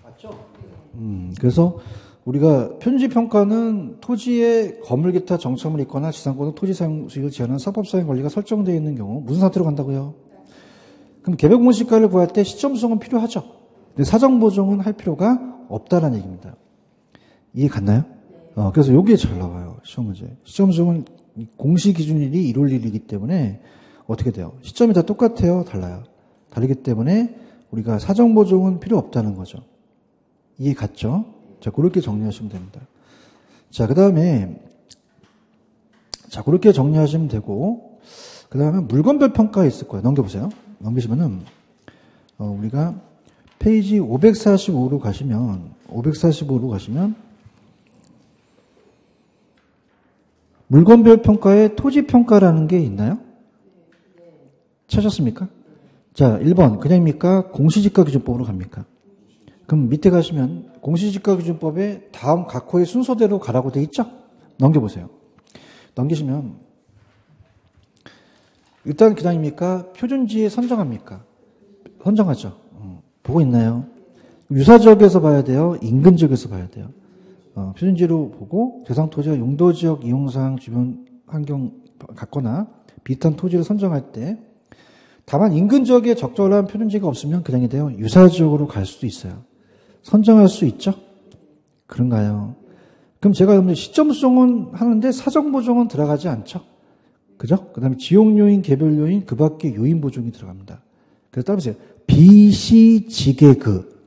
맞죠? 그래서 우리가 표준지 평가는 토지에 건물 기타 정착물이 있거나 지상권은 토지 사용 수익을 제한하는 사법사용 권리가 설정되어 있는 경우 무슨 상태로 간다고요? 그럼 개별 공시가를 구할 때 시점 수정은 필요하죠. 근데 사정 보정은 할 필요가 없다는 얘기입니다. 이해 갔나요? 그래서 여기에 잘 나와요. 시험 문제. 시점 수정은 공시 기준일이 1월 1일이기 때문에 어떻게 돼요? 시점이 다 똑같아요? 달라요? 다르기 때문에 우리가 사정 보정은 필요 없다는 거죠. 이해 갔죠? 자, 그렇게 정리하시면 됩니다. 자, 그렇게 정리하시면 되고, 그 다음에 물건별 평가 있을 거예요. 넘겨보세요. 넘기시면은, 우리가 페이지 545로 가시면, 물건별 평가에 토지 평가라는 게 있나요? 찾았습니까? 자, 1번, 그냥입니까? 공시지가 기준법으로 갑니까? 그럼 밑에 가시면 공시지가기준법에 다음 각 호의 순서대로 가라고 돼 있죠? 넘겨보세요. 넘기시면 일단 그냥입니까? 표준지에 선정합니까? 선정하죠. 보고 있나요? 유사지역에서 봐야 돼요? 인근지역에서 봐야 돼요? 표준지로 보고 대상 토지가 용도지역 이용사항 주변 환경 같거나 비슷한 토지를 선정할 때 다만 인근지역에 적절한 표준지가 없으면 그냥이 돼요? 유사지역으로 갈 수도 있어요. 선정할 수 있죠? 그런가요? 그럼 제가 여러분들 시점 수정은 하는데 사정 보정은 들어가지 않죠? 그죠? 그 다음에 지역 요인, 개별 요인, 그 밖에 요인 보정이 들어갑니다. 그래서 따라서 비시지계그.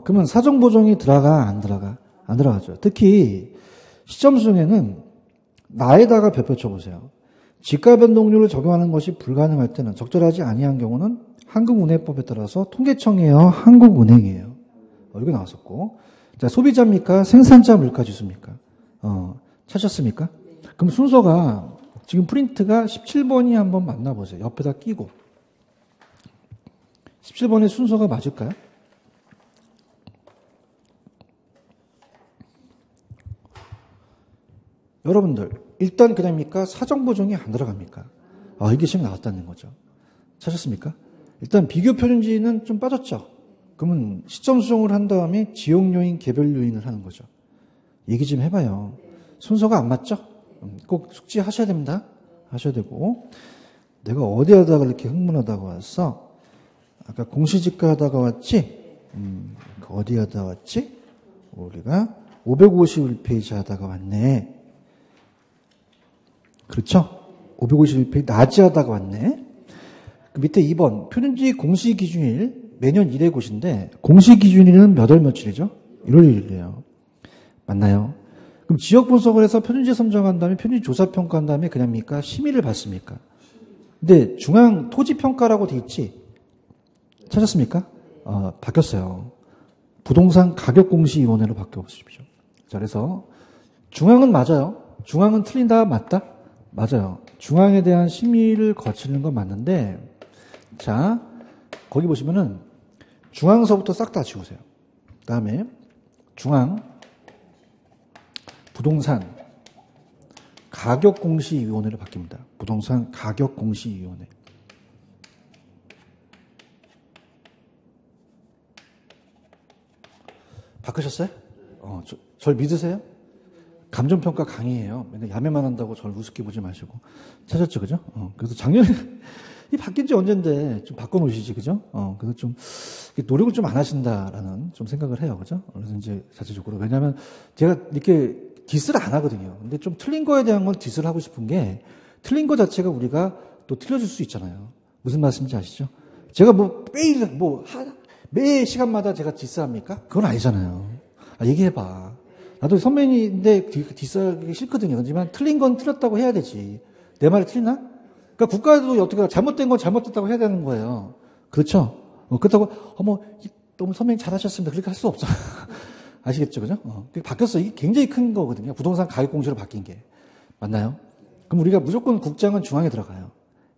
그러면 사정 보정이 들어가, 안 들어가? 안 들어가죠. 특히 시점 수정에는 나에다가 별표 쳐보세요. 지가 변동률을 적용하는 것이 불가능할 때는 적절하지 아니한 경우는 한국은행법에 따라서 통계청이에요? 한국은행이에요? 이거 나왔었고. 자, 소비자입니까? 생산자 물가지수입니까? 찾았습니까? 그럼 순서가, 지금 프린트가 17번이 한번 만나보세요. 옆에다 끼고. 17번의 순서가 맞을까요? 여러분들, 일단 그냥입니까? 사정 보정이 안 들어갑니까? 이게 지금 나왔다는 거죠. 찾았습니까? 일단 비교 표준지는 좀 빠졌죠. 그러면 시점 수정을 한 다음에 지역 요인, 개별 요인을 하는 거죠. 얘기 좀 해봐요. 순서가 안 맞죠? 꼭 숙지 하셔야 됩니다. 하셔야 되고. 내가 어디 하다가 이렇게 흥분하다가 왔어? 아까 공시지가 하다가 왔지? 어디 하다가 왔지? 우리가 551페이지 하다가 왔네. 그렇죠? 551페이지 낮이 하다가 왔네. 그 밑에 2번 표준지 공시기준일 매년 1회 곳인데 공시기준일은 몇 월 며칠이죠? 1월 1일이에요. 맞나요? 그럼 지역 분석을 해서 표준지 선정한 다음에 표준지 조사 평가한 다음에 그냥입니까? 심의를 받습니까? 근데 중앙 토지 평가라고 돼 있지? 찾았습니까? 바뀌었어요. 부동산 가격공시위원회로 바뀌어보십시오. 자, 그래서 중앙은 맞아요. 중앙은 틀린다 맞다? 맞아요. 중앙에 대한 심의를 거치는 건 맞는데 자, 거기 보시면은 중앙서부터 싹 다 지우세요. 그 다음에 중앙 부동산 가격공시위원회로 바뀝니다. 부동산 가격공시위원회. 바꾸셨어요? 절 믿으세요? 감정평가 강의예요. 맨날 야매만 한다고 저를 우습게 보지 마시고. 찾았죠, 그죠? 그래서 작년에, 이 바뀐 지 언젠데 좀 바꿔놓으시지, 그죠? 그래서 좀 노력을 좀 안 하신다라는 좀 생각을 해요, 그죠? 그래서 이제 자체적으로. 왜냐하면 제가 이렇게 디스를 안 하거든요. 근데 좀 틀린 거에 대한 건 디스를 하고 싶은 게 틀린 거 자체가 우리가 또 틀려질 수 있잖아요. 무슨 말씀인지 아시죠? 제가 매일 매 시간마다 제가 디스합니까? 그건 아니잖아요. 얘기해봐. 나도 선배님인데 디스하기 싫거든요. 하지만 틀린 건 틀렸다고 해야 되지. 내 말이 틀리나? 그러니까 국가도 어떻게 잘못된 건 잘못됐다고 해야 되는 거예요. 그렇죠? 그렇다고 너무 선배님 잘하셨습니다. 그렇게 할 수 없죠. 아시겠죠, 그죠? 바뀌었어. 이게 굉장히 큰 거거든요. 부동산 가격 공시로 바뀐 게 맞나요? 그럼 우리가 무조건 국장은 중앙에 들어가요.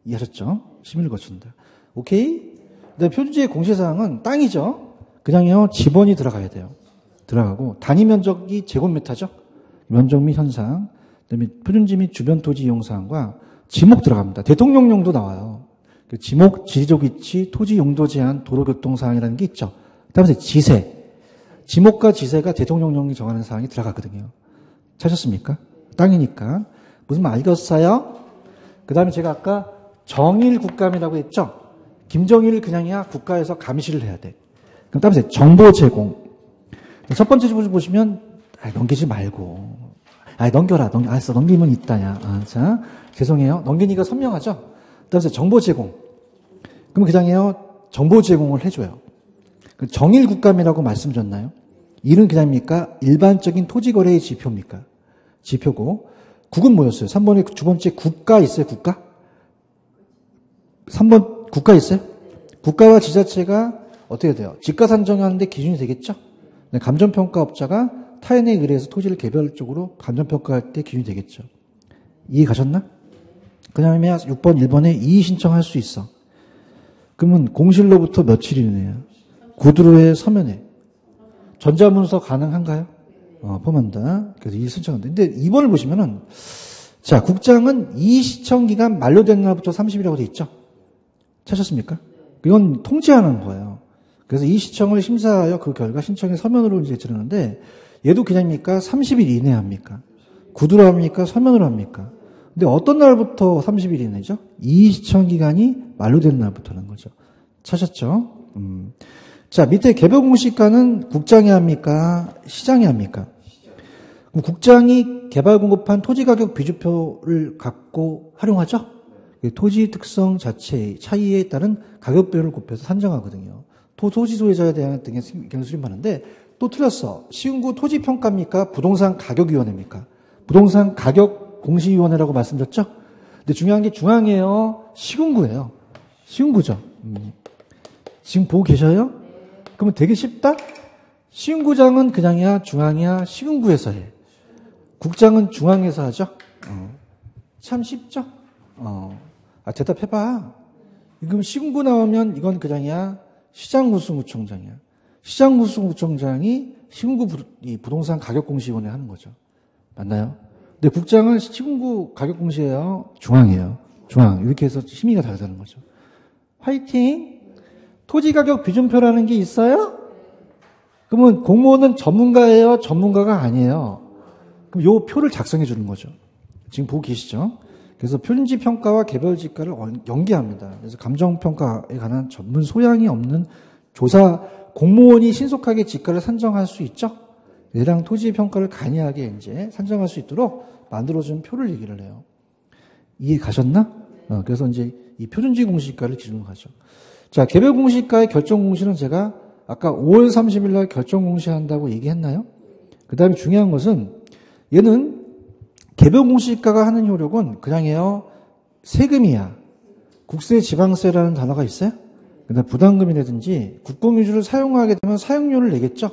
이해하셨죠? 심의를 거친다. 오케이? 그다음에 표준지의 공시사항은 땅이죠. 그냥요 지번이 들어가야 돼요. 들어가고 단위 면적이 제곱미터죠. 면적 및 현상. 그다음에 표준지 및 주변 토지 이용 사항과 지목 들어갑니다. 대통령령도 나와요. 지목, 지리적 위치, 토지 용도 제한, 도로교통 사항이라는 게 있죠. 그다음에 지세. 지목과 지세가 대통령령이 정하는 사항이 들어가거든요. 찾았습니까? 땅이니까. 무슨 말 알겠어요? 그다음에 제가 아까 정일 국감이라고 했죠. 김정일 그냥이야 국가에서 감시를 해야 돼. 그럼 다음에 정보 제공. 첫 번째 줄 보시면 넘기지 말고 넘겨라. 알았어. 넘기면 있다냐. 자, 죄송해요. 넘기니까 선명하죠. 그다음에 정보 제공. 그럼 그냥이요 정보 제공을 해줘요. 정일 국감이라고 말씀드렸나요? 일은 그냥입니까? 일반적인 토지 거래의 지표입니까? 지표고. 국은 뭐였어요? 3번에 두 번째 국가 있어요? 국가? 3번 국가 있어요? 국가와 지자체가 어떻게 돼요? 지가 산정하는데 기준이 되겠죠? 감정평가업자가 타인에 의뢰해서 토지를 개별적으로 감정평가할 때 기준이 되겠죠. 이해 가셨나? 그 다음에 6번, 1번에 이의 신청할 수 있어. 그러면 공실로부터 며칠 이내야? 구두로의 서면에. 전자문서 가능한가요? 포함한다. 그래서 이의 신청한다. 근데 2번을 보시면은, 자, 국장은 이의 신청 기간 만료된 날부터 30일이라고 돼 있죠? 찾았습니까? 이건 통지하는 거예요. 그래서 이 신청을 심사하여 그 결과 신청의 서면으로 이제 지르는데, 얘도 그냥입니까? 30일 이내에 합니까? 구두로 합니까? 서면으로 합니까? 근데 어떤 날부터 30일 이내죠? 이의 신청 기간이 만료된 날부터는 거죠. 찾았죠? 자, 밑에 개별 공시가는 국장이 합니까? 시장이 합니까? 그럼 국장이 개발 공급한 토지 가격 비주표를 갖고 활용하죠? 토지 특성 자체의 차이에 따른 가격별을 곱해서 산정하거든요. 토지 소유자에 대한 등의 의견을 수립하는데 또 틀렸어. 시군구 토지평가입니까? 부동산 가격위원회입니까? 부동산 가격 공시위원회라고 말씀드렸죠? 근데 중요한 게 중앙이에요. 시군구예요. 시군구죠. 지금 보고 계셔요? 그러면 되게 쉽다? 시군구장은 그냥이야, 중앙이야, 시군구에서 해. 국장은 중앙에서 하죠? 참 쉽죠? 대답해봐. 그럼 시군구 나오면 이건 그냥이야, 시장구순구청장이야. 시장구순구청장이 시군구 부동산 가격공시위원회 하는 거죠. 맞나요? 근데 국장은 시군구 가격공시예요, 중앙이에요. 중앙. 이렇게 해서 심의가 다르다는 거죠. 화이팅! 토지가격 비준표라는 게 있어요? 그러면 공무원은 전문가예요? 전문가가 아니에요? 그럼 요 표를 작성해 주는 거죠. 지금 보고 계시죠? 그래서 표준지 평가와 개별지가를 연계합니다. 그래서 감정평가에 관한 전문 소양이 없는 조사 공무원이 신속하게 지가를 산정할 수 있죠? 해당 토지 평가를 간이하게 이제 산정할 수 있도록 만들어준 표를 얘기를 해요. 이해 가셨나? 그래서 이제 이 표준지 공시가를 기준으로 하죠. 자, 개별 공시가의 결정 공시는 제가 아까 5월 30일 날 결정 공시한다고 얘기했나요? 그 다음에 중요한 것은 얘는 개별 공시가가 하는 효력은 그냥이에요. 세금이야. 국세, 지방세라는 단어가 있어요? 그다음 부담금이라든지 국공유지를 사용하게 되면 사용료를 내겠죠?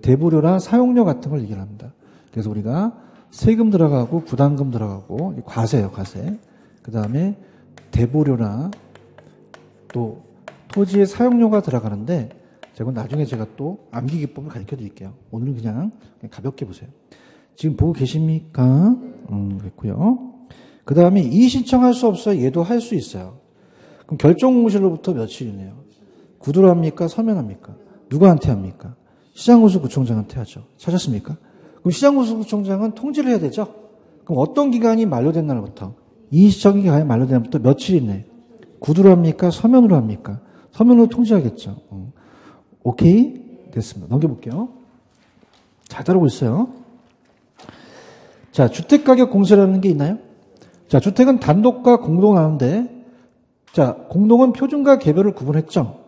대부료나 사용료 같은 걸 얘기를 합니다. 그래서 우리가 세금 들어가고 부담금 들어가고 과세예요, 과세. 그 다음에 대부료나 또 토지의 사용료가 들어가는데 나중에 제가 또 암기 기법을 가르쳐 드릴게요. 오늘은 그냥 가볍게 보세요. 지금 보고 계십니까? 그랬고요. 그 다음에 이의 신청할 수 없어요? 얘도 할 수 있어요. 그럼 결정공시로부터 며칠이네요. 구두로 합니까? 서면 합니까? 누구한테 합니까? 시장구수구청장한테 하죠. 찾았습니까? 그럼 시장군수구청장은 통지를 해야 되죠? 그럼 어떤 기간이 만료된 날부터? 이 시청 기간이 만료된 날부터 며칠 이내? 구두로 합니까? 서면으로 합니까? 서면으로 통지하겠죠. 오케이? 됐습니다. 넘겨볼게요. 잘 따라오고 있어요. 자, 주택가격 공시라는 게 있나요? 자, 주택은 단독과 공동 나오는데, 자, 공동은 표준과 개별을 구분했죠?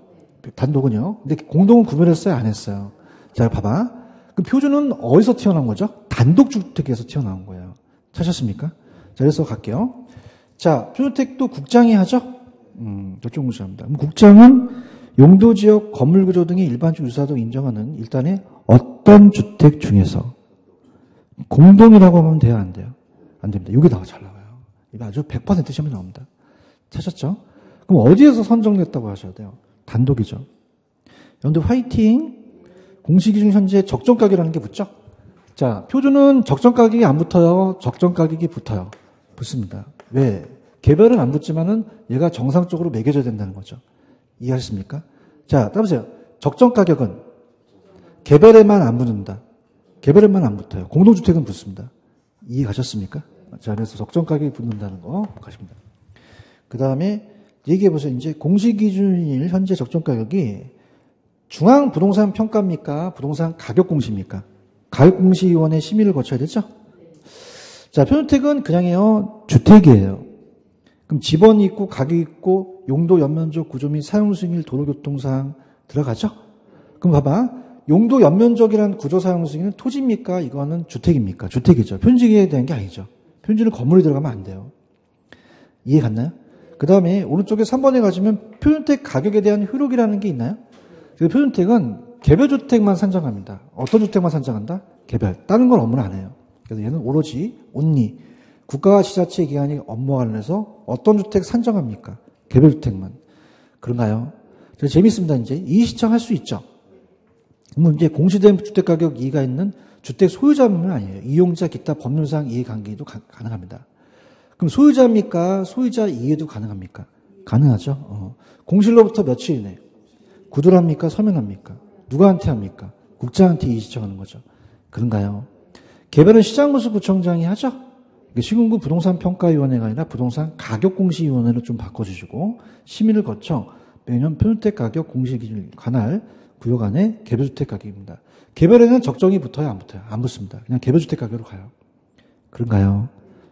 단독은요. 근데 공동은 구분했어요? 안 했어요? 자, 봐봐. 그 표준은 어디서 튀어나온 거죠? 단독주택에서 튀어나온 거예요. 찾았습니까? 자, 그래서 갈게요. 자, 표준주택도 국장이 하죠? 결정 무시합니다. 그럼 국장은 용도지역, 건물구조 등의 일반적 유사도 인정하는 일단의 어떤 주택 중에서 공동이라고 하면 돼요? 안 돼요? 안 됩니다. 여기 잘 나와요. 이거 아주 100% 시험에 나옵니다. 찾았죠? 그럼 어디에서 선정됐다고 하셔야 돼요? 단독이죠. 여러분들 화이팅! 공시기준 현재 적정가격이라는 게 붙죠? 자, 표준은 적정가격이 안 붙어요? 적정가격이 붙어요? 붙습니다. 왜? 개별은 안 붙지만은 얘가 정상적으로 매겨져야 된다는 거죠. 이해하셨습니까? 자, 따라보세요. 적정가격은 개별에만 안 붙는다. 개별에만 안 붙어요. 공동주택은 붙습니다. 이해 가셨습니까? 자, 그래서 적정가격이 붙는다는 거 가십니다. 그 다음에 얘기해보세요. 이제 공시기준일 현재 적정가격이 중앙부동산평가입니까? 부동산 가격공시입니까? 가격공시위원회 심의를 거쳐야 되죠? 자, 표준주택은 그냥요, 주택이에요. 그럼 집원이 있고, 가격이 있고, 용도, 연면적, 구조 및 사용승일, 도로교통사항 들어가죠? 그럼 봐봐. 용도, 연면적이라는 구조, 사용승일은 토지입니까? 이거는 주택입니까? 주택이죠. 표준지에 대한 게 아니죠. 표준지는 건물이 들어가면 안 돼요. 이해 갔나요? 그 다음에 오른쪽에 3번에 가시면 표준주택 가격에 대한 효력이라는 게 있나요? 표준주택은 개별주택만 산정합니다. 어떤 주택만 산정한다? 개별. 다른 건 업무를 안 해요. 그래서 얘는 오로지 온리 국가와 지자체 기관이 업무와 관련해서 어떤 주택 산정합니까? 개별주택만. 그런가요? 재밌습니다. 이제 이의시청할 수 있죠. 그러면 이제 공시된 주택가격 이의가 있는 주택 소유자는 아니에요. 이용자 기타 법률상 이해관계도 가능합니다. 그럼 소유자입니까? 소유자 이해도 가능합니까? 가능하죠. 공실로부터 며칠 이내? 구두랍니까? 서면합니까? 누구한테 합니까? 국장한테 이의시청하는 거죠. 그런가요? 개별은 시장군수구청장이 하죠. 시군구 부동산평가위원회가 아니라 부동산 가격공시위원회로 좀 바꿔주시고 심의를 거쳐 매년 표준주택 가격 공시기준 관할 구역 안에 개별주택 가격입니다. 개별에는 적정이 붙어요? 안 붙어요? 안 붙습니다. 그냥 개별주택 가격으로 가요. 그런가요?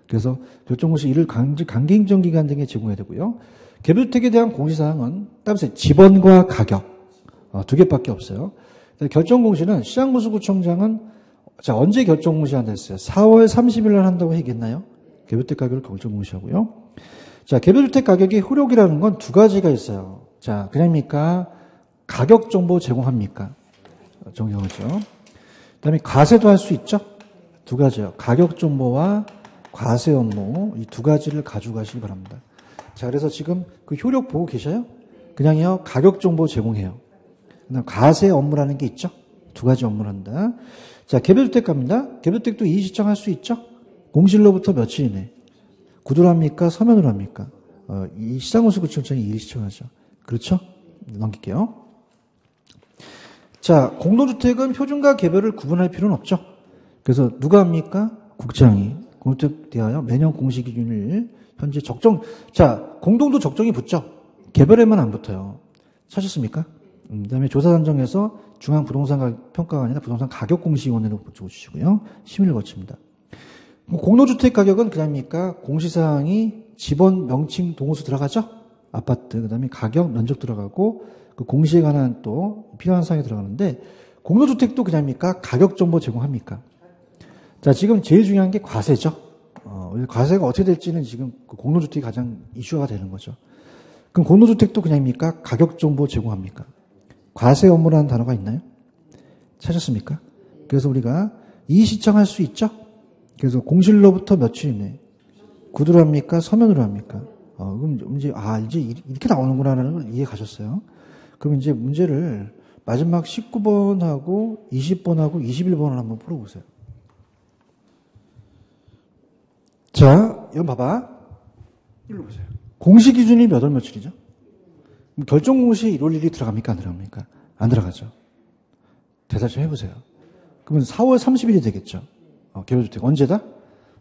그래서 결정공시 이를 강제인정기관 등에 제공해야 되고요. 개별주택에 대한 공시사항은 따라서 집원과 가격 두 개밖에 없어요. 결정공시는 시장군수구청장은 자, 언제 결정공시한다 했어요? 4월 30일 날 한다고 얘기했나요? 개별주택 가격을 결정공시하고요. 자, 개별주택 가격의 효력이라는 건 두 가지가 있어요. 자, 그냥입니까? 가격 정보 제공합니까? 정경하죠. 그 다음에 과세도 할 수 있죠? 두 가지요. 가격 정보와 과세 업무, 이 두 가지를 가져가시기 바랍니다. 자, 그래서 지금 그 효력 보고 계셔요? 그냥요, 가격 정보 제공해요. 그다음 과세 업무라는 게 있죠? 두 가지 업무를 한다. 자, 개별주택 갑니다. 개별주택도 이의시청할 수 있죠? 공실로부터 며칠 이내? 구두로 합니까? 서면으로 합니까? 이 시장군수구청장이 이의시청하죠. 그렇죠? 넘길게요. 자, 공동주택은 표준과 개별을 구분할 필요는 없죠. 그래서 누가 합니까? 국장이. 공동주택 대하여 매년 공시기준일 현재 적정. 자, 공동도 적정이 붙죠. 개별에만 안 붙어요. 찾았습니까? 그다음에 조사 산정에서 중앙부동산평가가 아니라 부동산 가격공시위원회로 붙여주시고요. 심의를 거칩니다. 공동주택 가격은 그냥입니까? 공시사항이 집원, 명칭, 동호수 들어가죠? 아파트, 그다음에 가격, 면적 들어가고 그 공시에 관한 또 필요한 사항이 들어가는데 공동주택도 그냥입니까? 가격 정보 제공합니까? 자, 지금 제일 중요한 게 과세죠. 과세가 어떻게 될지는 지금 그 공동주택이 가장 이슈가 되는 거죠. 그럼 공동주택도 그냥입니까? 가격 정보 제공합니까? 과세 업무라는 단어가 있나요? 찾았습니까? 그래서 우리가 이의시청할 수 있죠? 그래서 공실로부터 며칠 이내? 구두로 합니까? 서면으로 합니까? 그럼 이제 이렇게 나오는구나라는 걸 이해 가셨어요? 그럼 이제 문제를 마지막 19번하고 20번하고 21번을 한번 풀어보세요. 자, 이거 봐봐. 일로 보세요. 공시 기준이 몇 월 며칠이죠? 결정 공시 1월 1일이 들어갑니까? 안 들어갑니까? 안 들어가죠. 대답 좀 해보세요. 그러면 4월 30일이 되겠죠. 개별주택. 언제다?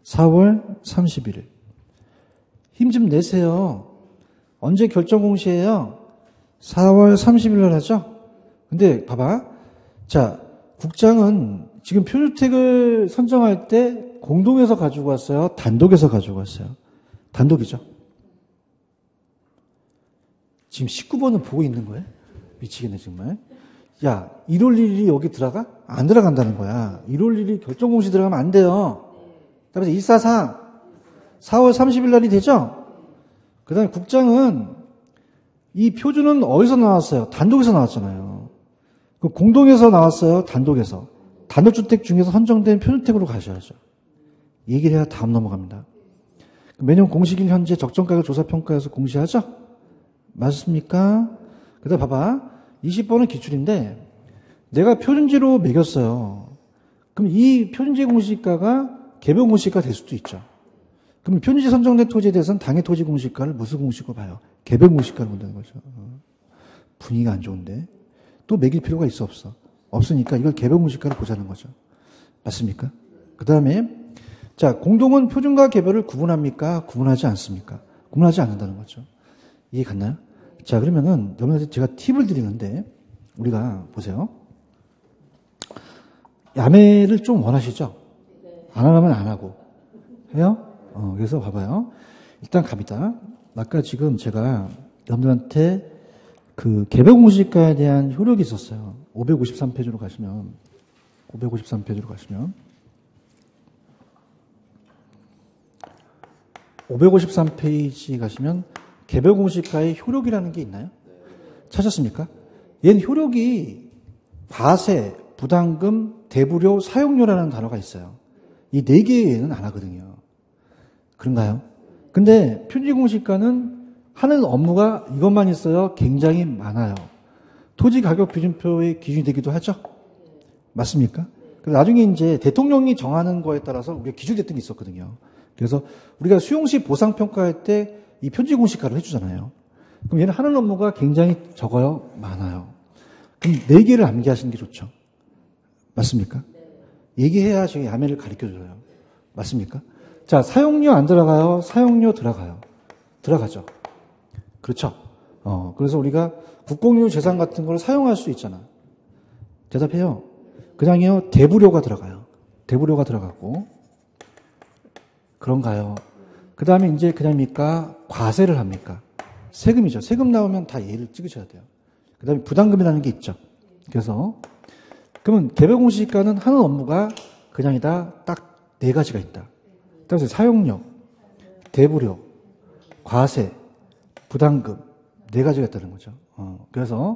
4월 31일. 힘 좀 내세요. 언제 결정 공시해요? 4월 30일 날 하죠? 근데 봐봐. 자, 국장은 지금 표주택을 선정할 때 공동에서 가지고 왔어요? 단독에서 가지고 왔어요? 단독이죠. 지금 19번은 보고 있는 거예요? 미치겠네, 정말. 야, 1월 1일이 여기 들어가? 안 들어간다는 거야. 1월 1일 결정공시 들어가면 안 돼요. 그래서 144, 4월 30일 날이 되죠? 그 다음에 국장은 이 표준은 어디서 나왔어요? 단독에서 나왔잖아요. 공동에서 나왔어요? 단독에서. 단독주택 중에서 선정된 표준택으로 가셔야죠. 얘기를 해야 다음 넘어갑니다. 매년 공시일 현재 적정가격 조사평가에서 공시하죠? 맞습니까? 그 다음 봐봐. 20번은 기출인데 내가 표준지로 매겼어요. 그럼 이 표준지 공시가가 개별 공시가 될 수도 있죠. 그럼 표준지 선정된 토지에 대해서는 당해 토지 공시가를 무슨 공시로 봐요? 개별 공시가를 본다는 거죠. 분위기가 안 좋은데 또 매길 필요가 있어 없어? 없으니까 이걸 개별 공시가를 보자는 거죠. 맞습니까? 그 다음에 자, 공동은 표준과 개별을 구분합니까? 구분하지 않습니까? 구분하지 않는다는 거죠. 이해 갔나요? 자, 그러면은 여러분한테 제가 팁을 드리는데 우리가 보세요. 야매를 좀 원하시죠? 안 하면 안 하고 해요? 그래서 봐봐요. 일단 갑니다. 아까 지금 제가 여러분들한테 그 개별 공시가에 대한 효력이 있었어요. 553페이지로 가시면 553페이지 가시면 개별 공시가의 효력이라는 게 있나요? 찾았습니까? 얘는 효력이 과세, 부담금, 대부료, 사용료라는 단어가 있어요. 이 네 개는 안 하거든요. 그런가요? 근데 표준공시가는 하는 업무가 이것만 있어요? 굉장히 많아요. 토지가격기준표의 기준이 되기도 하죠? 맞습니까? 그래서 나중에 이제 대통령이 정하는 거에 따라서 우리가 기준됐던 게 있었거든요. 그래서 우리가 수용시 보상평가할 때 이 표준공시가를 해주잖아요. 그럼 얘는 하는 업무가 굉장히 적어요? 많아요. 그럼 네 개를 암기하시는 게 좋죠. 맞습니까? 얘기해야 지금 야매를 가르쳐줘요. 맞습니까? 자, 사용료 안 들어가요? 사용료 들어가요. 들어가죠. 그렇죠. 그래서 우리가 국공유 재산 같은 걸 사용할 수 있잖아. 대답해요. 그냥요, 대부료가 들어가요. 대부료가 들어가고. 그런가요? 그 다음에 이제 그냥입니까? 과세를 합니까? 세금이죠. 세금 나오면 다 예를 찍으셔야 돼요. 그 다음에 부담금이라는 게 있죠. 그래서, 그러면 개별공시가는 하는 업무가 그냥이다 딱 네 가지가 있다. 따라서 사용료, 대부료, 과세, 부담금 네 가지가 있다는 거죠. 그래서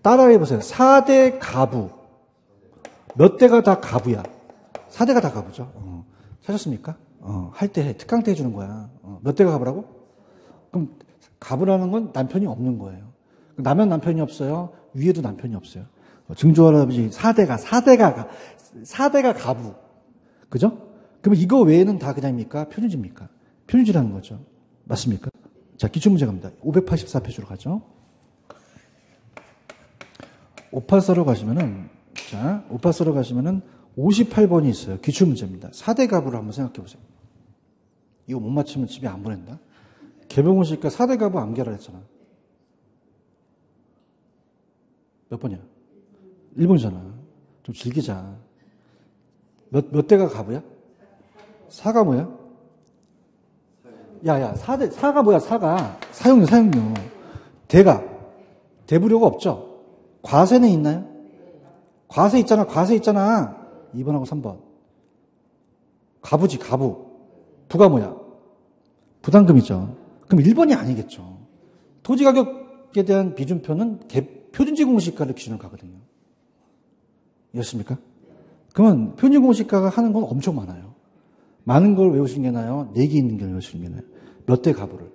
따라해 보세요. 4대 가부. 몇 대가 다 가부야? 4대가 다 가부죠. 찾았습니까? 할 때 해. 특강 때 해주는 거야. 몇 대가 가부라고? 그럼 가부라는 건 남편이 없는 거예요. 나면 남편이 없어요. 위에도 남편이 없어요. 증조할아버지 4대가 가부. 그죠? 그러면 이거 외에는 다 그냥입니까? 표준지입니까? 표준지라는 거죠. 맞습니까? 자, 기출문제 갑니다. 584페이지로 가죠. 584로 가시면은 58번이 있어요. 기출문제입니다. 4대 가부를 한번 생각해 보세요. 이거 못 맞히면 집에 안 보낸다. 개별공시가 4대 가부 암기하라 했잖아. 몇 번이야? 1번이잖아. 좀 즐기자. 몇 대가 가부야? 4가 뭐야? 야, 4가 뭐야, 4가. 사용료. 대가. 대부료가 없죠? 과세는 있나요? 과세 있잖아. 2번하고 3번. 가부지, 가부. 부가 뭐야? 부담금이죠. 그럼 1번이 아니겠죠. 토지가격에 대한 비준표는 표준지 공시가를 기준으로 가거든요. 이해했습니까? 그러면 표준지 공시가가 하는 건 엄청 많아요. 많은 걸 외우시는 게 나아요? 4개 있는 걸 외우시는 게 나아요? 몇 대 가부를?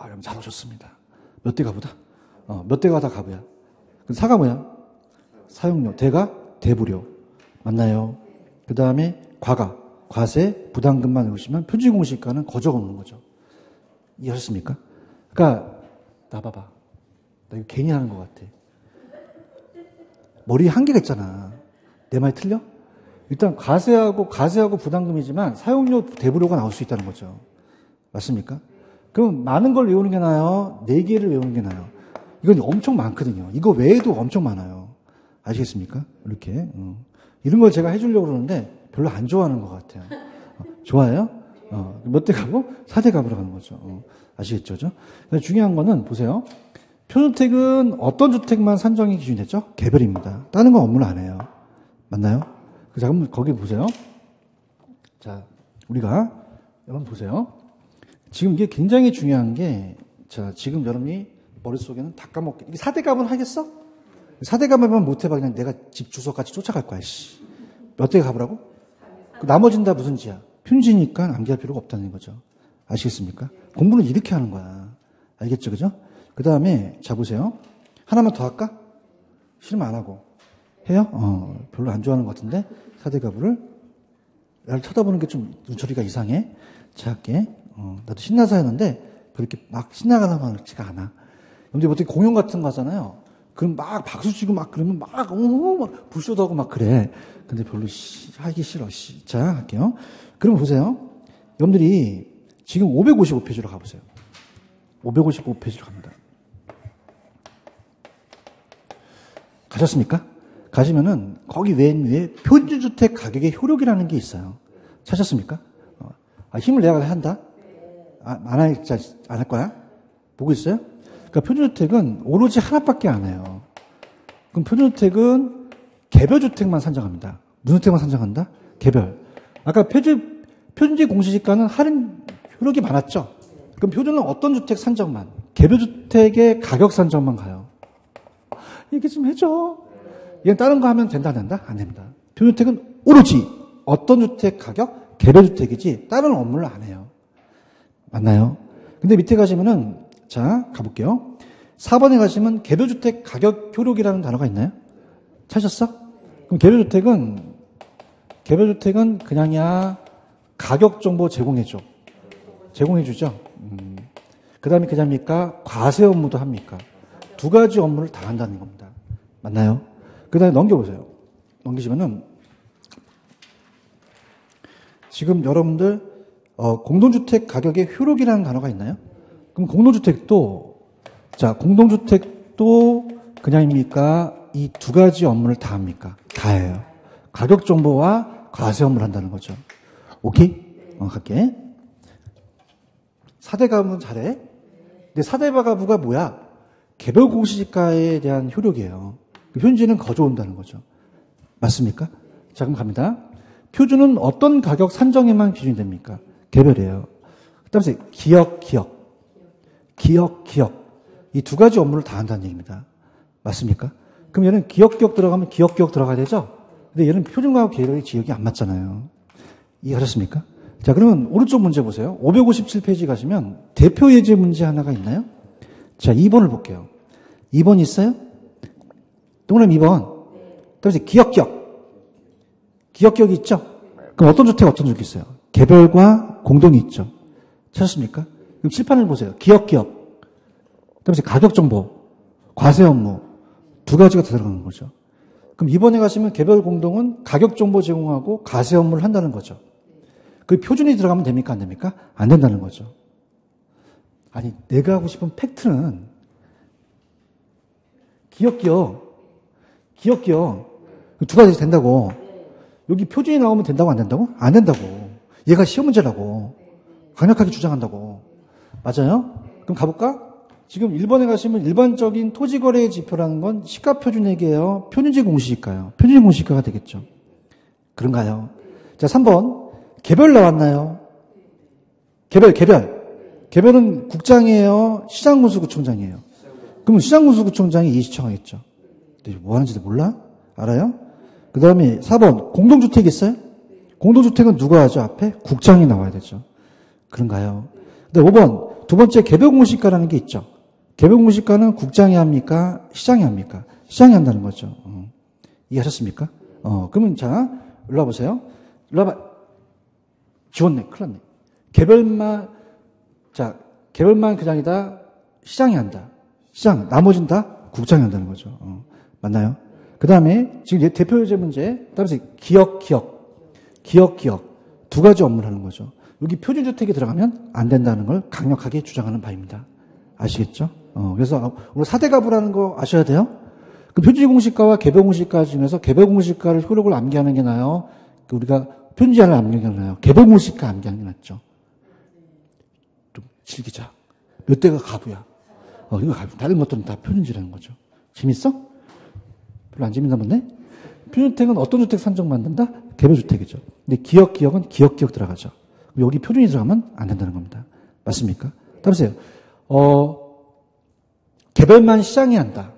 여러분 잘 오셨습니다. 몇 대 가부다? 몇 대가 다 가부야? 그럼 사가 뭐야? 사용료. 대가 대부료. 맞나요? 그 다음에 과가. 과세, 부담금만 외우시면 표준지 공시가는 거저 없는 거죠. 이해하셨습니까? 그러니까 나 봐봐. 나 이거 괜히 하는 것 같아. 머리에 한계가 있잖아. 내 말이 틀려? 일단 과세하고 부담금이지만 사용료 대부료가 나올 수 있다는 거죠. 맞습니까? 그럼 많은 걸 외우는 게 나아요? 4개를 외우는 게 나아요? 이건 엄청 많거든요. 이거 외에도 엄청 많아요. 아시겠습니까? 이렇게. 이런 걸 제가 해주려고 그러는데 별로 안 좋아하는 것 같아요. 좋아해요? 몇 대 가고? 4대 가으로 가는 거죠. 아시겠죠? 중요한 거는 보세요. 표준주택은 어떤 주택만 산정이 기준이 됐죠? 개별입니다. 다른 건 업무를 안 해요. 맞나요? 자, 그럼 거기 보세요. 자, 우리가, 여러분 보세요. 지금 이게 굉장히 중요한 게, 자, 지금 여러분이 머릿속에는 다 까먹게. 이게 4대 값은 하겠어? 4대 값만 못해봐. 그냥 내가 집 주소까지 쫓아갈 거야, 씨. 몇 대 값이라고? 나머지는 다 무슨 지야? 편지니까 암기할 필요가 없다는 거죠. 아시겠습니까? 공부는 이렇게 하는 거야. 알겠죠? 그죠? 그 다음에, 자, 보세요. 하나만 더 할까? 싫으면 안 하고. 해요? 별로 안 좋아하는 것 같은데, 4대 값을. 나를 쳐다보는 게 좀 눈초리가 이상해. 자, 할게. 나도 신나서 하는데, 그렇게 막 신나가는 것 같지가 않아. 근데 어떻게 공연 같은 거 하잖아요. 그럼 막 박수 치고 막 그러면 막 불쇼도 하고 막 그래. 근데 별로 하기 싫어. 자, 할게요. 그럼 보세요. 여러분들이 지금 555페이지로 가보세요. 555페이지로 갑니다. 가셨습니까? 가시면은 거기 맨 위에 표준주택 가격의 효력이라는 게 있어요. 찾았습니까? 힘을 내가 한다? 안 할 거야? 보고 있어요? 그러니까 표준주택은 오로지 하나밖에 안 해요. 그럼 표준주택은 개별주택만 산정합니다. 무슨 주택만 산정한다? 개별. 아까 표준지 공시지가는 할인 효력이 많았죠? 그럼 표준은 어떤 주택 산정만? 개별주택의 가격 산정만 가요. 얘기 좀 해줘. 얘는 다른 거 하면 된다, 안 된다? 안 됩니다. 표준주택은 오로지 어떤 주택 가격? 개별주택이지 다른 업무를 안 해요. 맞나요? 근데 밑에 가시면은 자, 가볼게요. 4번에 가시면 개별주택 가격 효력이라는 단어가 있나요? 찾으셨어? 그럼 개별주택은 그냥이야 가격 정보 제공해줘. 제공해주죠? 그 다음에 그냥입니까? 과세 업무도 합니까? 두 가지 업무를 다 한다는 겁니다. 맞나요? 그 다음에 넘겨보세요. 넘기시면은 지금 여러분들 공동주택 가격의 효력이라는 단어가 있나요? 그럼 공동주택도 그냥입니까? 이 두 가지 업무를 다 합니까? 다 해요. 가격 정보와 과세 업무를 한다는 거죠. 오케이? 갈게. 4대 가부는 잘해. 근데 4대 가부가 뭐야? 개별 공시지가에 대한 효력이에요. 표준지는 거저온다는 거죠. 맞습니까? 자, 그럼 갑니다. 표준은 어떤 가격 산정에만 기준이 됩니까? 개별이에요. 그 다음에 기억. 이 두 가지 업무를 다 한다는 얘기입니다. 맞습니까? 그럼 얘는 기억 들어가면 기억 들어가야 되죠? 근데 얘는 표준과학 계열의 지역이 안 맞잖아요. 이해하셨습니까? 자, 그러면 오른쪽 문제 보세요. 557페이지 가시면 대표 예제 문제 하나가 있나요? 자, 2번을 볼게요. 2번 있어요? 동그라미 2번. 그다음에 기억격이 있죠? 그럼 어떤 주택 있어요? 개별과 공동이 있죠. 찾았습니까? 그럼 칠판을 보세요. 기억. 그다음에 가격 정보, 과세 업무 두 가지가 다 들어가는 거죠. 그럼 이번에 가시면 개별 공동은 가격 정보 제공하고 과세 업무를 한다는 거죠. 그 표준이 들어가면 됩니까? 안 됩니까? 안 된다는 거죠. 아니, 내가 하고 싶은 팩트는 기억. 두 가지 된다고. 여기 표준이 나오면 된다고 안 된다고? 안 된다고. 얘가 시험 문제라고. 강력하게 주장한다고. 맞아요? 그럼 가볼까? 지금 1번에 가시면 일반적인 토지거래의 지표라는 건 시가표준액이에요? 표준지 공시지가요? 표준지 공시지가가 되겠죠. 그런가요? 자, 3번. 개별 나왔나요? 개별은 국장이에요? 시장군수구청장이에요? 그러면 시장군수구청장이 이의시청하겠죠. 뭐 하는지도 몰라? 알아요? 그 다음에 4번. 공동주택 있어요? 공동주택은 누가 하죠? 앞에? 국장이 나와야 되죠. 그런가요? 그 다음에 5번. 두 번째 개별공시가라는 게 있죠. 개별공시가는 국장이 합니까? 시장이 합니까? 시장이 한다는 거죠. 이해하셨습니까? 그러면 자, 일로 와보세요. 일로 와봐. 지웠네. 큰일 났네. 개별만 그장이다. 시장이 한다. 시장. 나머지는 다 국장이 한다는 거죠. 맞나요? 그 그 다음에 지금 대표 예제 문제, 따라서 기억. 두 가지 업무를 하는 거죠. 여기 표준주택이 들어가면 안 된다는 걸 강력하게 주장하는 바입니다. 아시겠죠? 그래서 오늘 4대 가부라는 거 아셔야 돼요. 그 표준공시가와 개별공시가 중에서 개별공시가를 효력을 암기하는 게 나아요? 우리가 표준제한을 암기하는 게 나아요? 개별공시가 암기하는 게 낫죠. 좀 즐기자. 몇 대가 가부야. 이거 가부. 다른 것들은 다 표준지라는 거죠. 재밌어? 별로 안 재밌나 보네? 표준주택은 어떤 주택 산정 만든다? 개별주택이죠. 근데 기억은 기억 들어가죠. 여기 표준이 들어가면 안 된다는 겁니다. 맞습니까? 따라서요. 개별만 시장이 한다.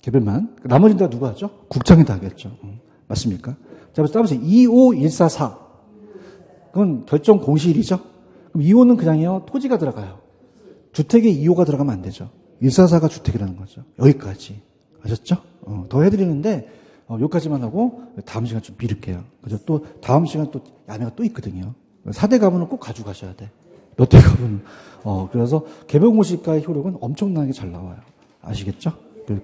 개별만. 나머지는 다 누가 하죠? 국장이 다 하겠죠. 맞습니까? 자, 그래서 따라서 25144. 그건 결정 공시일이죠. 그럼 2호는 그냥요, 토지가 들어가요. 주택에 2호가 들어가면 안 되죠. 144가 주택이라는 거죠. 여기까지. 아셨죠? 더 해드리는데, 여기까지만 하고, 다음 시간 좀 미룰게요. 그죠? 또, 다음 시간 또, 야매가 또 있거든요. 4대 가문은 꼭 가져가셔야 돼. 몇 대 가문은. 그래서 개별공시가의 효력은 엄청나게 잘 나와요. 아시겠죠?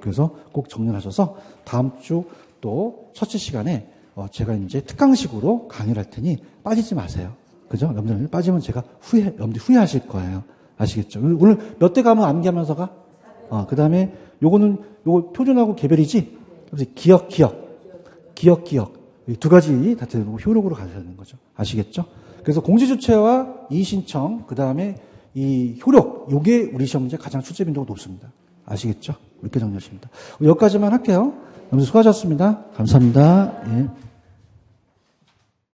그래서 꼭 정리하셔서 다음 주 또 첫째 시간에 제가 이제 특강식으로 강의를 할 테니 빠지지 마세요. 그죠? 여러분들 빠지면 제가 여러분들 후회하실 거예요. 아시겠죠? 오늘 몇 대 가문 암기하면서가? 그 다음에 요거 표준하고 개별이지? 그래서 기억. 이 두 가지 다 효력으로 가셔야 되는 거죠. 아시겠죠? 그래서 공시주체와 이의신청, 그 다음에 이 효력, 요게 우리 시험 문제 가장 출제 빈도가 높습니다. 아시겠죠? 이렇게 정리하십니다. 여기까지만 할게요. 여러분 수고하셨습니다. 감사합니다. 예.